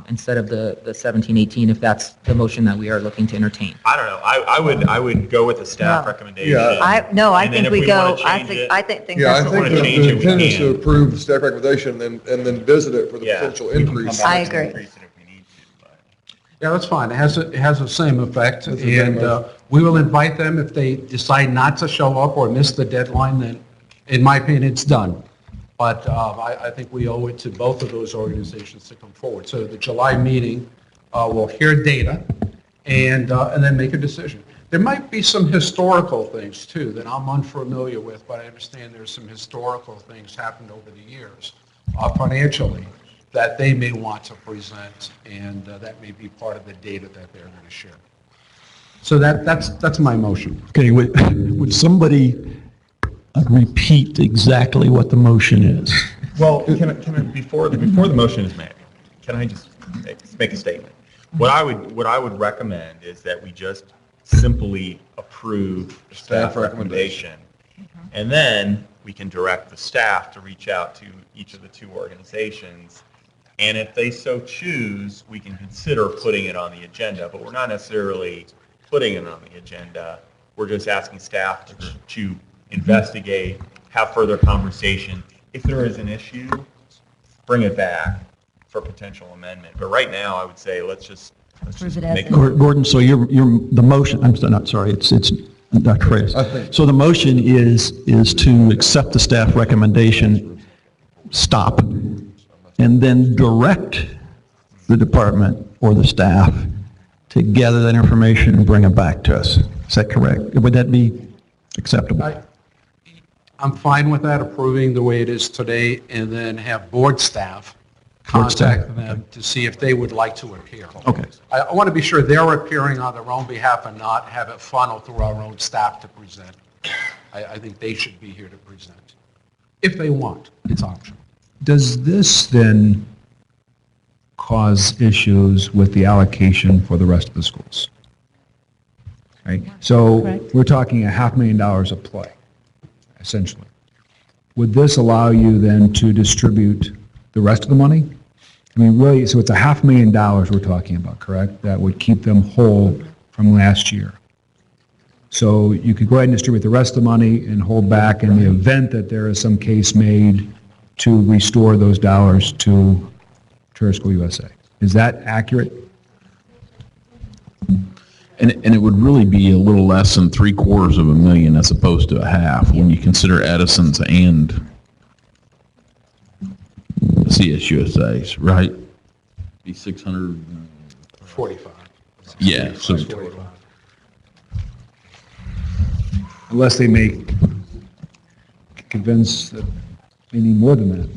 instead of the 17, 18, if that's the motion that we are looking to entertain. I don't know. I would go with the staff recommendation. I And then think if we wanna go, change it- I think Yeah, I that's what think we're the change it, we intent is can. to approve the staff recommendation and then visit it for the Yeah. potential We can come increase. back I and agree. increase it if we need to, but- Yeah, that's fine. It has the same effect, That's the same and effect. we will invite them. If they decide not to show up or miss the deadline, then, in my opinion, it's done. But I think we owe it to both of those organizations to come forward. So the July meeting, we'll hear data and then make a decision. There might be some historical things, too, that I'm unfamiliar with, but I understand there's some historical things happened over the years financially that they may want to present, and that may be part of the data that they're going to share. So that's my motion. Okay, would somebody repeat exactly what the motion is? Well, can I, before the motion is made, can I just make a statement? What I would recommend is that we just simply approve the staff recommendation. And then we can direct the staff to reach out to each of the two organizations. And if they so choose, we can consider putting it on the agenda, but we're not necessarily putting it on the agenda. We're just asking staff to investigate, have further conversation. If there is an issue, bring it back for potential amendment. But right now, I would say let's just Approve it as make is. Gordon, so the motion, I'm not sorry, it's Dr. Freitas. So the motion is to accept the staff recommendation, stop, and then direct the department or the staff to gather that information and bring it back to us. Is that correct? Would that be acceptable? I'm fine with that, approving the way it is today, and then have board staff contact them to see if they would like to appear. Okay. I want to be sure they're appearing on their own behalf and not have it funneled through our own staff to present. I think they should be here to present. If they want, it's optional. Does this then cause issues with the allocation for the rest of the schools? Right? So Correct. we're talking $500,000 a play, essentially. would this allow you then to distribute the rest of the money? I mean, really, so it's $500,000 we're talking about, correct? That would keep them whole from last year. So you could go ahead and distribute the rest of the money and hold back in the event that there is some case made to restore those dollars to Charter School USA. Is that accurate? And it would really be a little less than $750,000 as opposed to a half when you consider Edison's and CSUSA's, right? Be 45. Yeah, so Unless they make, convince that they need more than that.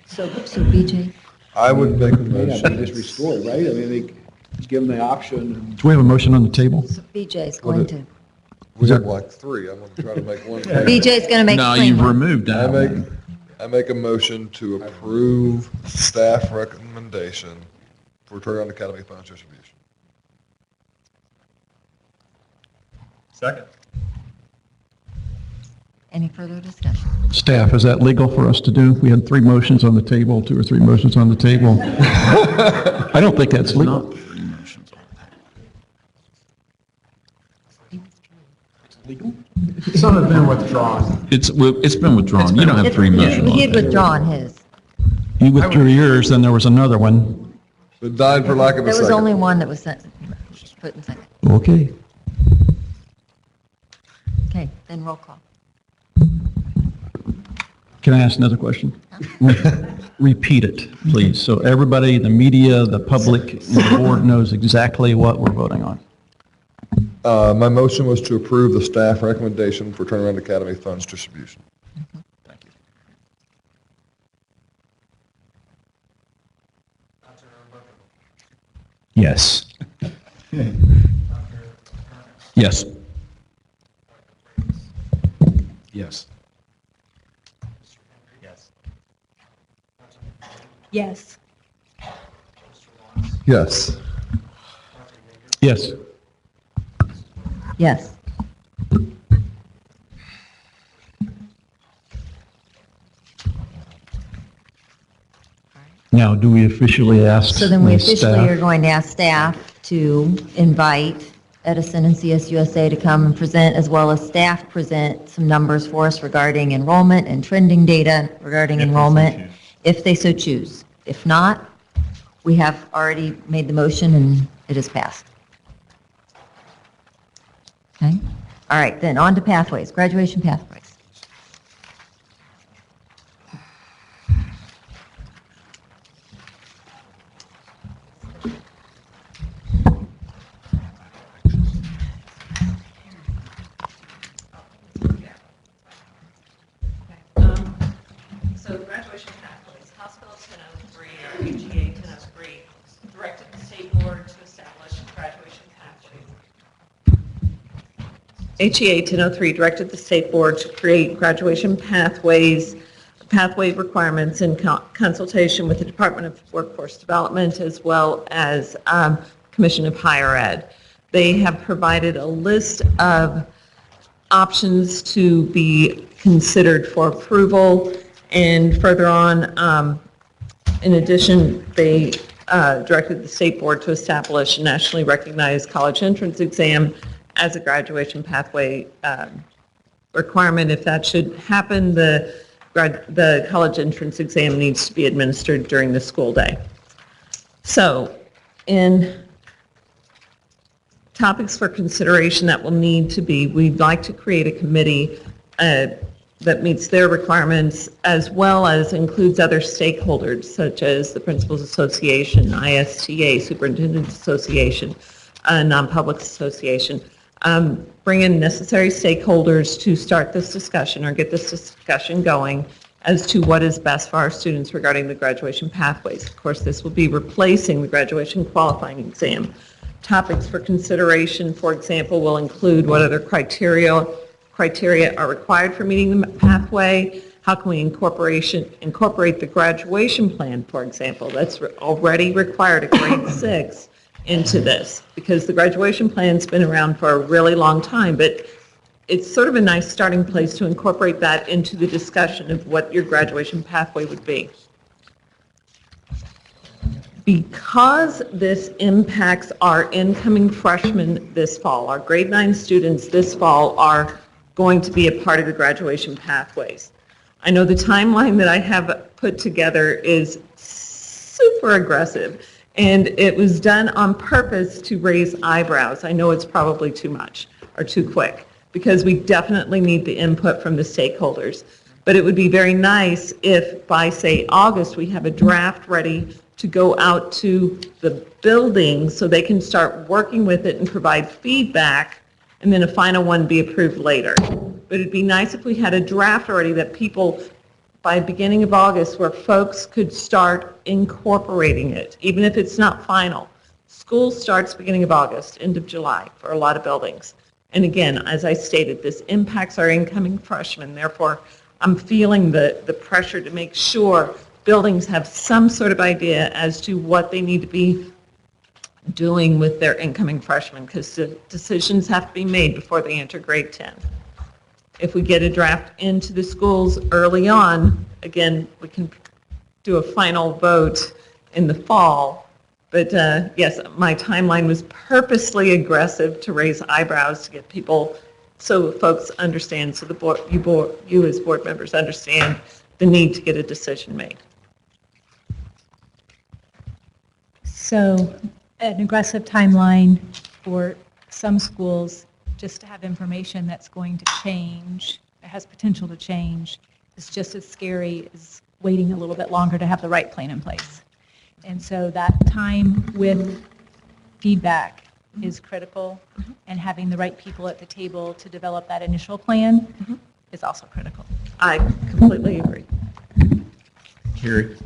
So BJ? I would make a Yeah, motion. they just restore it, right? I mean, they give them the option. Do we have a motion on the table? BJ's going to. We have like three. I'm going to try to make one. BJ's going to make no, three you've more. removed that. I make a motion to approve staff recommendation for Turnaround Academy funds distribution. Second. Any further discussion? Staff, is that legal for us to do? We had 3 motions on the table, 2 or 3 motions on the table. I don't think that's legal. Some have been withdrawn. It's been withdrawn. You don't have 3 motions. He had withdrawn his. You withdrew yours, then there was another one. It died for lack of a There second. was only one that was put in second. Okay. Okay, then roll call. Can I ask another question? Repeat it, please, so everybody, the media, the public, and the board knows exactly what we're voting on. My motion was to approve the staff recommendation for Turnaround Academy funds distribution. Thank you. Yes. Yes. Yes. Yes. Yes. Yes. Yes. Now, do we officially ask So then we the officially staff? are going to ask staff to invite Edison and CSUSA to come and present, as well as staff present some numbers for us regarding enrollment and trending data regarding enrollment, if they so choose. If not, we have already made the motion and it is passed. Okay? All right, then on to pathways, graduation pathways. So graduation pathways, House Bill 1003 or HEA 1003 directed the state board to establish graduation pathways. HEA 1003 directed the state board to create graduation pathways, pathway requirements in consultation with the Department of Workforce Development as well as Commission of Higher Ed. They have provided a list of options to be considered for approval. And further on, in addition, they directed the state board to establish a nationally recognized college entrance exam as a graduation pathway requirement. If that should happen, the college entrance exam needs to be administered during the school day. So in topics for consideration that will need to be, we'd like to create a committee that meets their requirements as well as includes other stakeholders such as the Principals Association, ISTA, Superintendent's Association, Non-Public Association. Bring in necessary stakeholders to start this discussion or get this discussion going as to what is best for our students regarding the graduation pathways. Of course, this will be replacing the graduation qualifying exam. Topics for consideration, for example, will include what other criteria are required for meeting the pathway. How can we incorporate the graduation plan, for example? That's already required at grade 6 into this because the graduation plan's been around for a really long time, but it's sort of a nice starting place to incorporate that into the discussion of what your graduation pathway would be. Because this impacts our incoming freshmen this fall, our grade 9 students this fall are going to be a part of the graduation pathways. I know the timeline that I have put together is super aggressive, and it was done on purpose to raise eyebrows. I know it's probably too much or too quick, because we definitely need the input from the stakeholders. But it would be very nice if by, say, August, we have a draft ready to go out to the buildings so they can start working with it and provide feedback, and then a final one be approved later. But it'd be nice if we had a draft already that people, by beginning of August, where folks could start incorporating it, even if it's not final. School starts beginning of August, end of July for a lot of buildings. And again, as I stated, this impacts our incoming freshmen. Therefore, I'm feeling the pressure to make sure buildings have some sort of idea as to what they need to be doing with their incoming freshmen, because the decisions have to be made before they enter grade 10. If we get a draft into the schools early on, again, we can do a final vote in the fall. But yes, my timeline was purposely aggressive to raise eyebrows, to get people, so folks understand, so the board, you as board members understand the need to get a decision made. So an aggressive timeline for some schools, just to have information that's going to change, it has potential to change, is just as scary as waiting a little bit longer to have the right plan in place. And so that time with feedback is critical, and having the right people at the table to develop that initial plan is also critical. I completely agree. Carrie?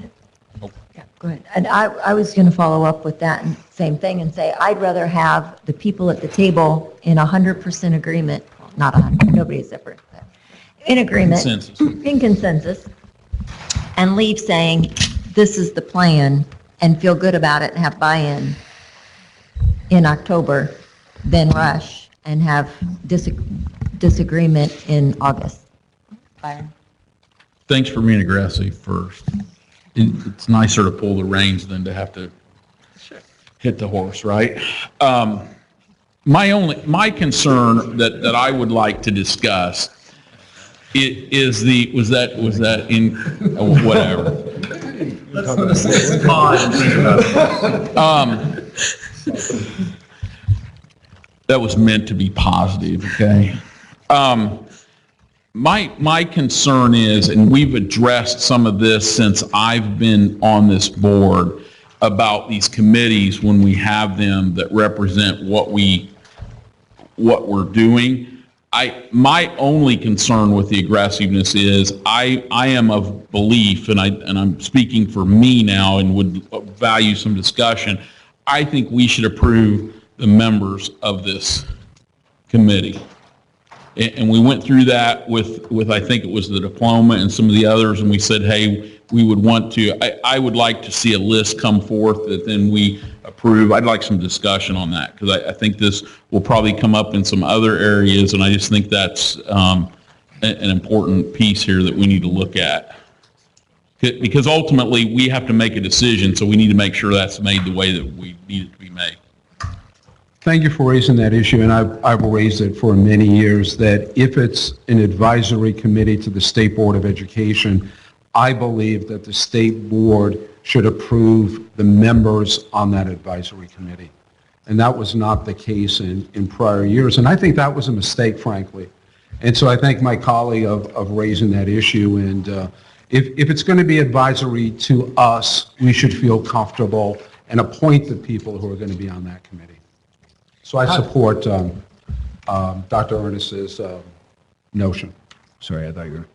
Yeah, go ahead. And I was going to follow up with that and same thing and say, I'd rather have the people at the table in 100% agreement, not 100, nobody is ever, in agreement, Consensus. in consensus, and leave saying, this is the plan, and feel good about it and have buy-in in October, then rush and have disagreement in August. Byron? Thanks for being aggressive first. It's nicer to pull the reins than to have to hit the horse, right? My concern that I would like to discuss is was that in, whatever. Let's put a second pause and think about it. That was meant to be positive, okay? My concern is, and we've addressed some of this since I've been on this board, about these committees when we have them that represent what we're doing. My only concern with the aggressiveness is I am of belief, and I'm speaking for me now and would value some discussion. I think we should approve the members of this committee. And we went through that with I think it was the diploma and some of the others, and we said, hey, we would want to, I would like to see a list come forth that then we approve. I'd like some discussion on that, because I think this will probably come up in some other areas, and I just think that's an important piece here that we need to look at. Because ultimately, we have to make a decision, so we need to make sure that's made the way that we need it to be made. Thank you for raising that issue, and I've raised it for many years, that if it's an advisory committee to the State Board of Education, I believe that the State Board should approve the members on that advisory committee. And that was not the case in prior years, and I think that was a mistake, frankly. And so I thank my colleague of raising that issue, and if it's going to be advisory to us, we should feel comfortable and appoint the people who are going to be on that committee. So I support Dr. Ernest's notion. Sorry, I thought you were,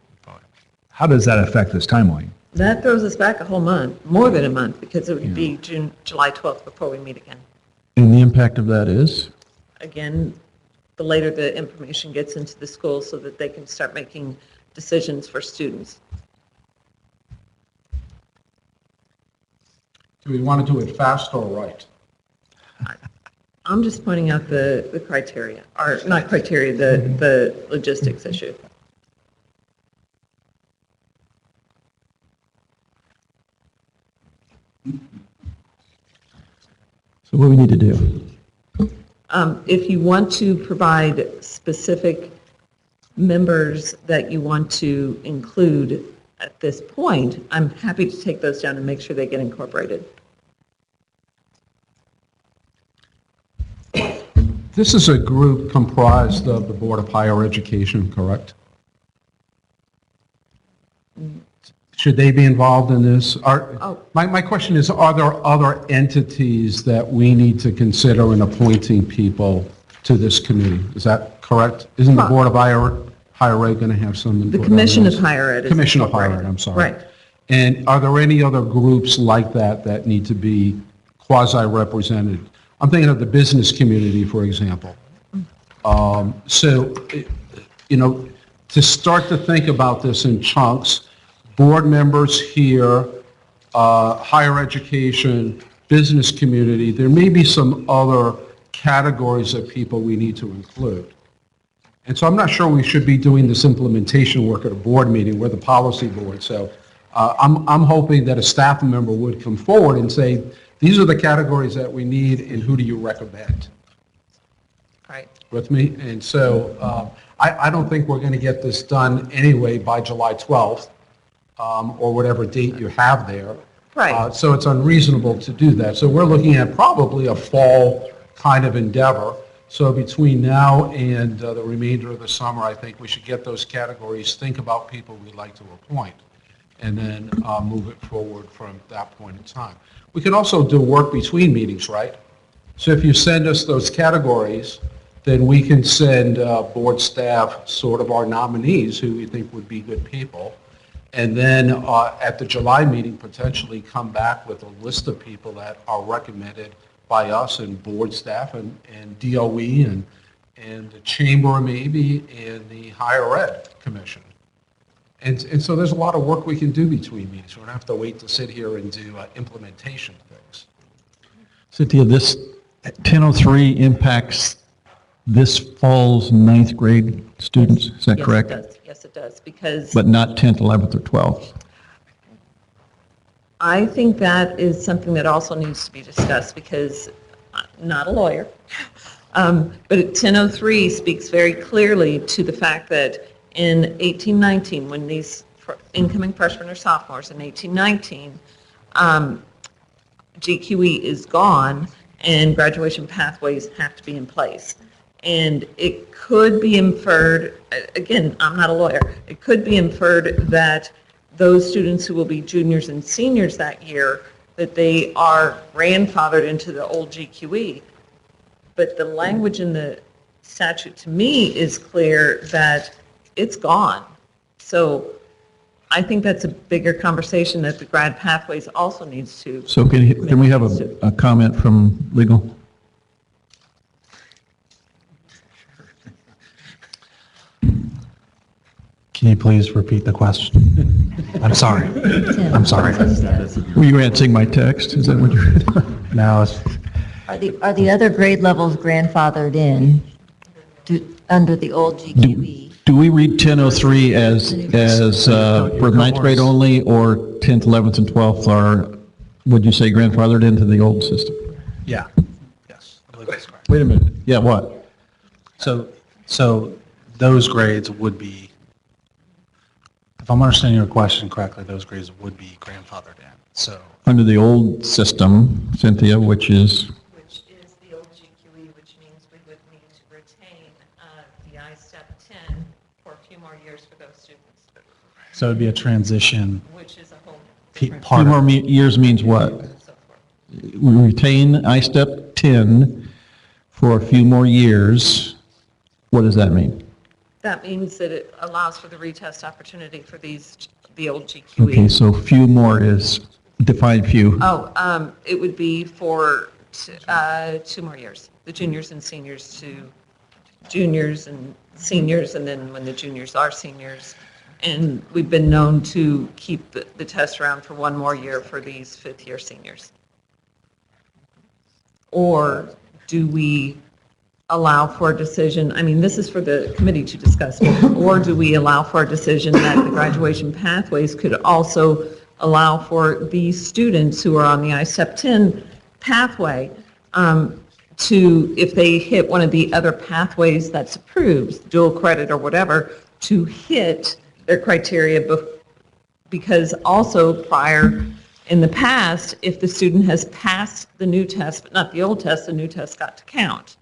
how does that affect this timeline? That throws us back a whole month, more than a month, because it would be July 12th before we meet again. And the impact of that is? Again, the later the information gets into the schools so that they can start making decisions for students. Do we want to do it fast or right? I'm just pointing out the criteria, or not criteria, the logistics issue. So what do we need to do? If you want to provide specific members that you want to include at this point, I'm happy to take those down and make sure they get incorporated. This is a group comprised of the Board of Higher Education, correct? Should they be involved in this? My question is, are there other entities that we need to consider in appointing people to this committee? Is that correct? Isn't the Board of Higher Ed going to have some input The on Commission of this? Higher Ed is Commission of Higher Ed, incorporated. I'm sorry. Right. And are there any other groups like that that need to be quasi-represented? I'm thinking of the business community, for example. To start to think about this in chunks, board members here, higher education, business community, there may be some other categories of people we need to include. And so I'm not sure we should be doing this implementation work at a board meeting. We're the policy board. So I'm hoping that a staff member would come forward and say, these are the categories that we need, and who do you recommend? Right. With me? And so I don't think we're going to get this done anyway by July 12th, or whatever date you have there. Right. So it's unreasonable to do that. So we're looking at probably a fall kind of endeavor. So between now and the remainder of the summer, I think we should get those categories, think about people we'd like to appoint, and then move it forward from that point in time. We can also do work between meetings, right? So if you send us those categories, then we can send board staff sort of our nominees who we think would be good people. And then at the July meeting, potentially come back with a list of people that are recommended by us and board staff and DOE and the chamber maybe and the higher ed commission. And so there's a lot of work we can do between meetings. We don't have to wait to sit here and do implementation things. Cynthia, this 1003 impacts this fall's ninth grade students, is that correct? Yes, it does. Yes, it does, because But not 10th, 11th, or 12th? I think that is something that also needs to be discussed, because I'm not a lawyer, but 1003 speaks very clearly to the fact that in 1819, when these incoming freshmen or sophomores in 1819, GQE is gone and graduation pathways have to be in place. And it could be inferred, again, I'm not a lawyer, it could be inferred that those students who will be juniors and seniors that year, that they are grandfathered into the old GQE. But the language in the statute to me is clear that it's gone. So I think that's a bigger conversation that the grad pathways also needs to. So can we have a comment from legal? Can you please repeat the question? I'm sorry. I'm sorry. Were you answering my text? Is that what you're? No, it's, Are the other grade levels grandfathered in under the old GQE? Do we read 1003 as for ninth grade only, or 10th, 11th, and 12th are, would you say, grandfathered into the old system? yeah, yes, I believe that's correct. Wait a minute. Yeah, what? So those grades would be, if I'm understanding your question correctly, those grades would be grandfathered in, so. Under the old system, Cynthia, which is? Which is the old GQE, which means we would need to retain the I-STEP 10 for a few more years for those students. So it'd be a transition. Which is a whole Few more years means what? We retain I-STEP 10 for a few more years. What does that mean? That means that it allows for the retest opportunity for the old GQE. Okay, so few more is, define few. Oh, it would be for 2 more years, the juniors and seniors to juniors and seniors, and then when the juniors are seniors. And we've been known to keep the test around for 1 more year for these 5th-year seniors. Or do we allow for a decision, I mean, this is for the committee to discuss, or do we allow for a decision that the graduation pathways could also allow for these students who are on the ISTEP 10 pathway to, if they hit one of the other pathways that's approved, dual credit or whatever, to hit their criteria because also prior in the past, if the student has passed the new test, but not the old test, the new test got to count.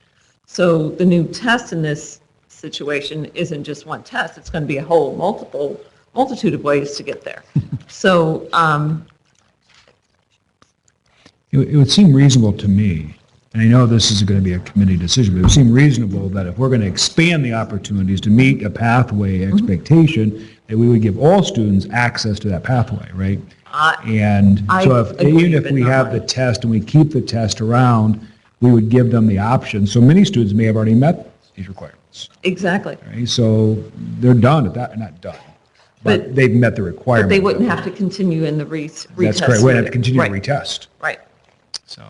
So the new test in this situation isn't just one test, it's going to be a whole multitude of ways to get there. So It would seem reasonable to me, and I know this is going to be a committee decision, but it would seem reasonable that if we're going to expand the opportunities to meet a pathway expectation, that we would give all students access to that pathway, right? And so even if we have the test and we keep the test around, we would give them the option. So many students may have already met these requirements. exactly. Right? So they're done at that, not done, but they've met the requirement. But they wouldn't have to continue in the retest. That's correct. We have to continue to Right. retest. Right. So.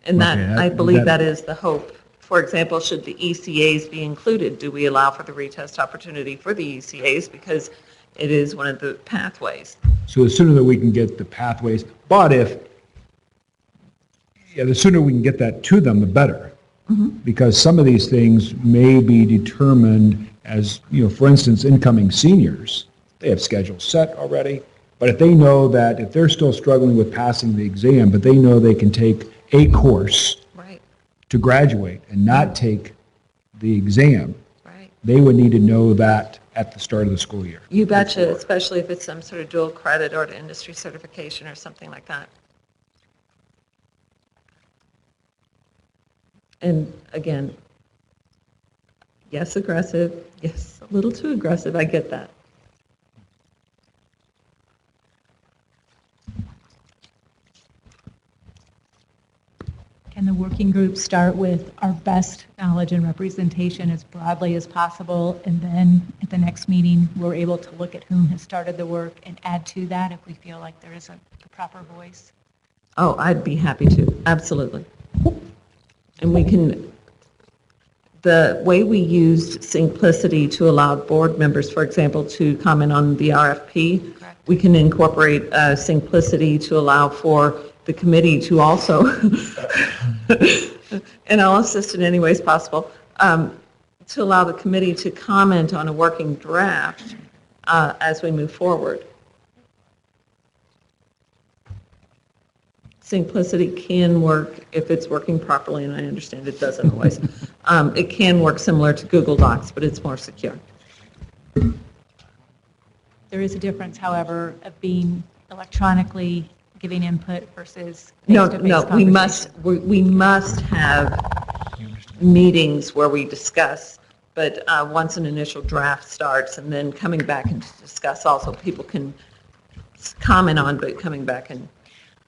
And that, Okay, I believe that is the hope. For example, should the ECAs be included? Do we allow for the retest opportunity for the ECAs because it is one of the pathways? So the sooner that we can get the pathways, but the sooner we can get that to them, the better. Because some of these things may be determined as, for instance, incoming seniors. They have schedules set already, but if they know that if they're still struggling with passing the exam, but they know they can take a course to graduate and not take the exam, they would need to know that at the start of the school year. You betcha, especially if it's some sort of dual credit or an industry certification or something like that. And again, yes, aggressive, yes, a little too aggressive, I get that. Can the working group start with our best knowledge and representation as broadly as possible, and then at the next meeting, we're able to look at whom has started the work and add to that if we feel like there is a proper voice? Oh, I'd be happy to, absolutely. And we can, the way we used Simplicity to allow board members, for example, to comment on the RFP, we can incorporate Simplicity to allow for the committee to also, and I'll assist in any ways possible, to allow the committee to comment on a working draft as we move forward. Simplicity can work if it's working properly, and I understand it doesn't always. It can work similar to Google Docs, but it's more secure. There is a difference, however, of being electronically giving input versus No, face-to-face no, conversation. we must have meetings where we discuss, but once an initial draft starts and then coming back and discuss also, people can comment on, but coming back and.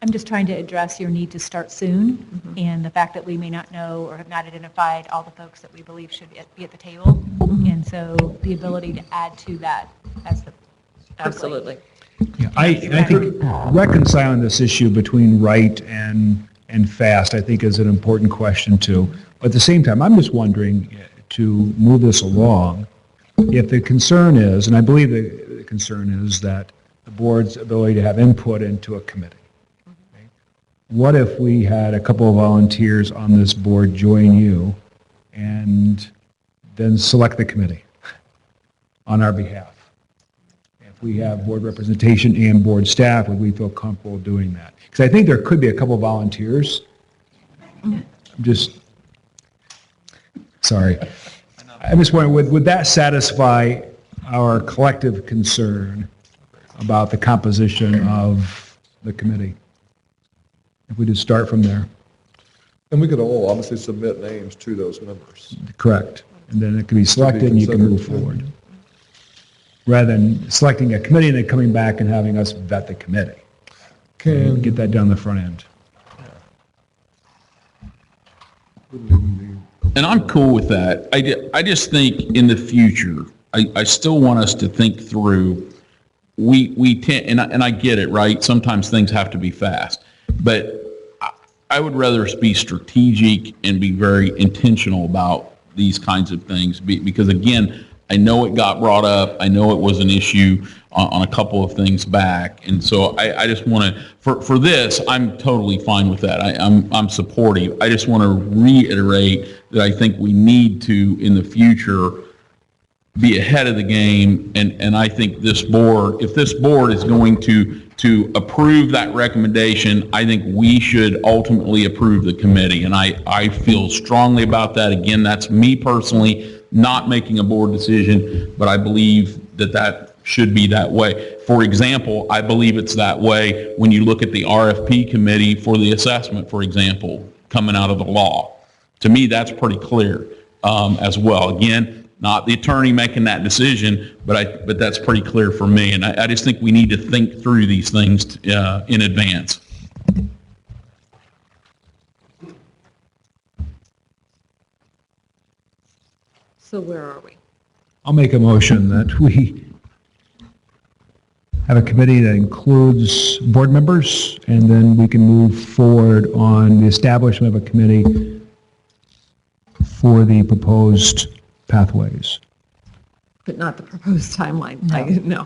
I'm just trying to address your need to start soon, and the fact that we may not know or have not identified all the folks that we believe should be at the table, and so the ability to add to that as the. Absolutely. Yeah, I think reconciling this issue between right and fast, I think, is an important question too. But at the same time, I'm just wondering, to move this along, if the concern is, and I believe the concern is that the board's ability to have input into a committee. Okay? What if we had a couple of volunteers on this board join you and then select the committee on our behalf? We have board representation and board staff, would we feel comfortable doing that? Because I think there could be a couple of volunteers. I'm just, sorry. I'm just wondering, would that satisfy our collective concern about the composition of the committee? If we just start from there. And we could all obviously submit names to those members. Correct. And then it can be selected and you can move forward. Rather than selecting a committee and then coming back and having us vet the committee. And get that done the front end. And I'm cool with that. I just think in the future, I still want us to think through, we tend, and I get it, right? Sometimes things have to be fast. But I would rather us be strategic and be very intentional about these kinds of things because again, I know it got brought up. I know it was an issue on a couple of things back. And so I just want to, for this, I'm totally fine with that. I'm supportive. I just want to reiterate that I think we need to, in the future, be ahead of the game. And I think this board, if this board is going to approve that recommendation, I think we should ultimately approve the committee. And I feel strongly about that. Again, that's me personally, not making a board decision, but I believe that that should be that way. For example, I believe it's that way when you look at the RFP committee for the assessment, for example, coming out of the law. To me, that's pretty clear as well. Again, not the attorney making that decision, but that's pretty clear for me. And I just think we need to think through these things in advance. So where are we? I'll make a motion that we have a committee that includes board members, and then we can move forward on the establishment of a committee for the proposed pathways. But not the proposed timeline. No.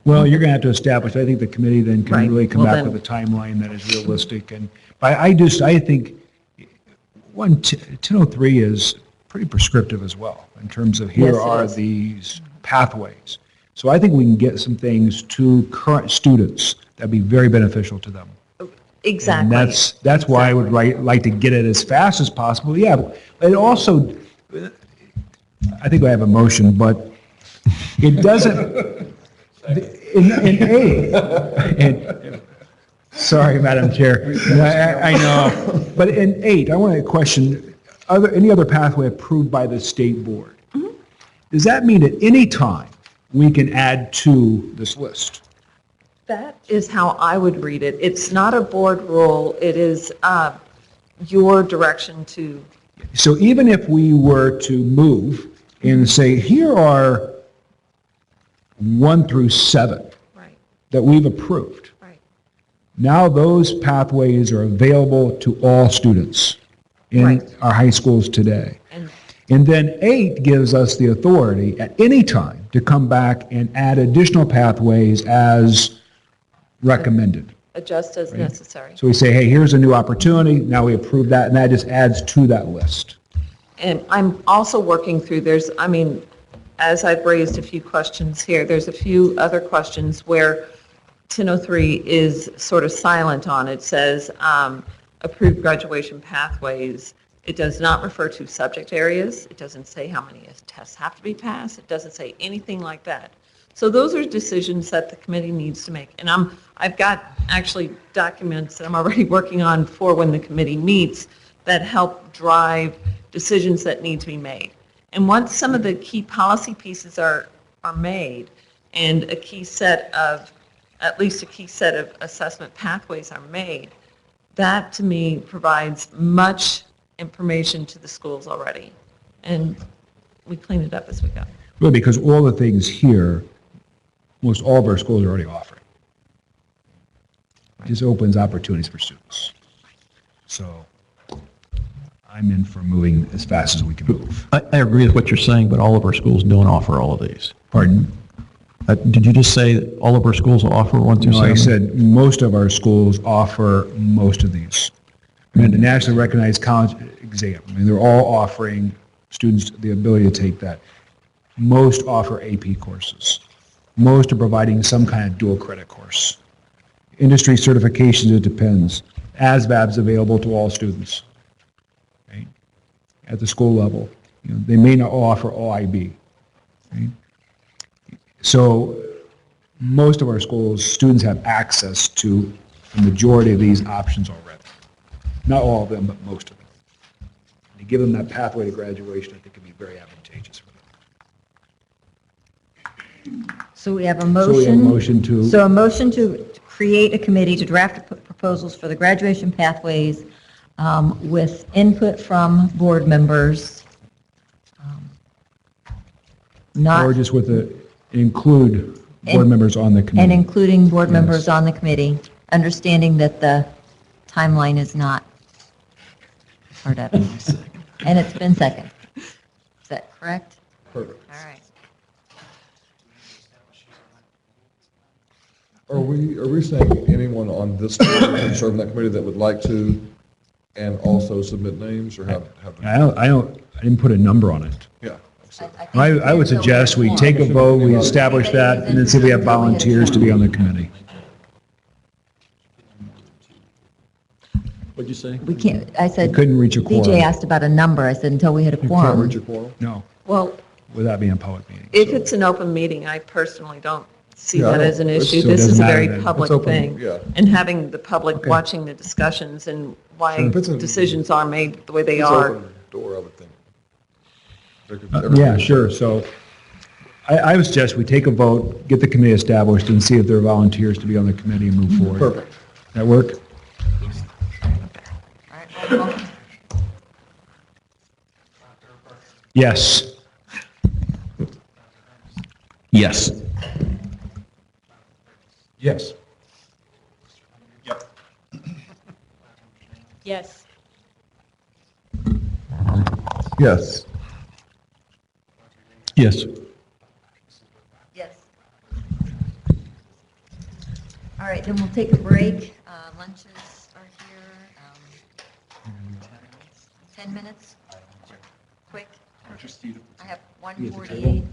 Well, you're going to have to establish, I think the committee then can Right. really come Well, back then- with a timeline that is realistic. And I think 1003 is pretty prescriptive as well in terms of here Yes, it are is. these pathways. So I think we can get some things to current students that'd be very beneficial to them. Exactly. And that's why I would like to get it as fast as possible. Yeah, but it also, I think I have a motion, but it doesn't, in A, sorry, Madam Chair, I know, but in 8, I want to question, any other pathway approved by the state board? Does that mean at any time we can add to this list? That is how I would read it. It's not a board rule. It is your direction to, So even if we were to move and say, here are 1 through 7 that we've approved. Now those pathways are available to all students in our high schools today. And then 8 gives us the authority at any time to come back and add additional pathways as recommended. adjust as necessary. So we say, hey, here's a new opportunity, now we approve that, and that just adds to that list. And I'm also working through, as I've raised a few questions here, there's a few other questions where 1003 is sort of silent on. It says approved graduation pathways. It does not refer to subject areas. It doesn't say how many tests have to be passed. It doesn't say anything like that. So those are decisions that the committee needs to make. And I've got actually documents that I'm already working on for when the committee meets that help drive decisions that need to be made. And once some of the key policy pieces are made and at least a key set of assessment pathways are made, that to me provides much information to the schools already. And we clean it up as we go. Well, because all the things here, most all of our schools are already offering. This opens opportunities for students. So I'm in for moving as fast as we can move. I agree with what you're saying, but all of our schools don't offer all of these. Pardon? Did you just say that all of our schools offer 1 through 7? No, I said most of our schools offer most of these. And the nationally recognized college exam, they're all offering students the ability to take that. Most offer AP courses. Most are providing some kind of dual credit course. Industry certifications, it depends. ASVAB's available to all students, right? At the school level. They may not offer OIB, right? So most of our schools, students have access to the majority of these options already. Not all of them, but most of them. To give them that pathway to graduation, I think it'd be very advantageous for them. So we have a So we have a motion. motion to- So a motion to create a committee to draft proposals for the graduation pathways with input from board members. Not. Or just include board members on the committee. And including board Yes. members on the committee, understanding that the timeline is not for Evans. And it's been second. Is that correct? Perfect. All right. Are we saying anyone on this board can serve in that committee that would like to and also submit names or have? I didn't put a number on it. Yeah. I would suggest we take a vote, we establish that, and then see if we have volunteers to be on the committee. What'd you say? We can't, I said. We couldn't reach a quorum. DJ asked about a number. I said until we hit a You quorum. can't reach a quorum? No, Well, without being a public meeting. if it's an open meeting, I personally don't see Yeah, I that don't- as an it's- issue. so it This is doesn't a very matter then. public It's open, thing. yeah. And having the public Okay. watching the discussions and why Sure, if it's a- decisions are made the way they It's are. open door, I would think. There could- Yeah, sure, so I would suggest we take a vote, get the committee established, and see if there are volunteers to be on the committee and move forward. Perfect. That work? All right, roll call. Yes. Yes. Yes. Yes. Yes. Yes. Yes. All right, then we'll take a break. Lunches are here. 10 minutes? Quick. I have 1:48.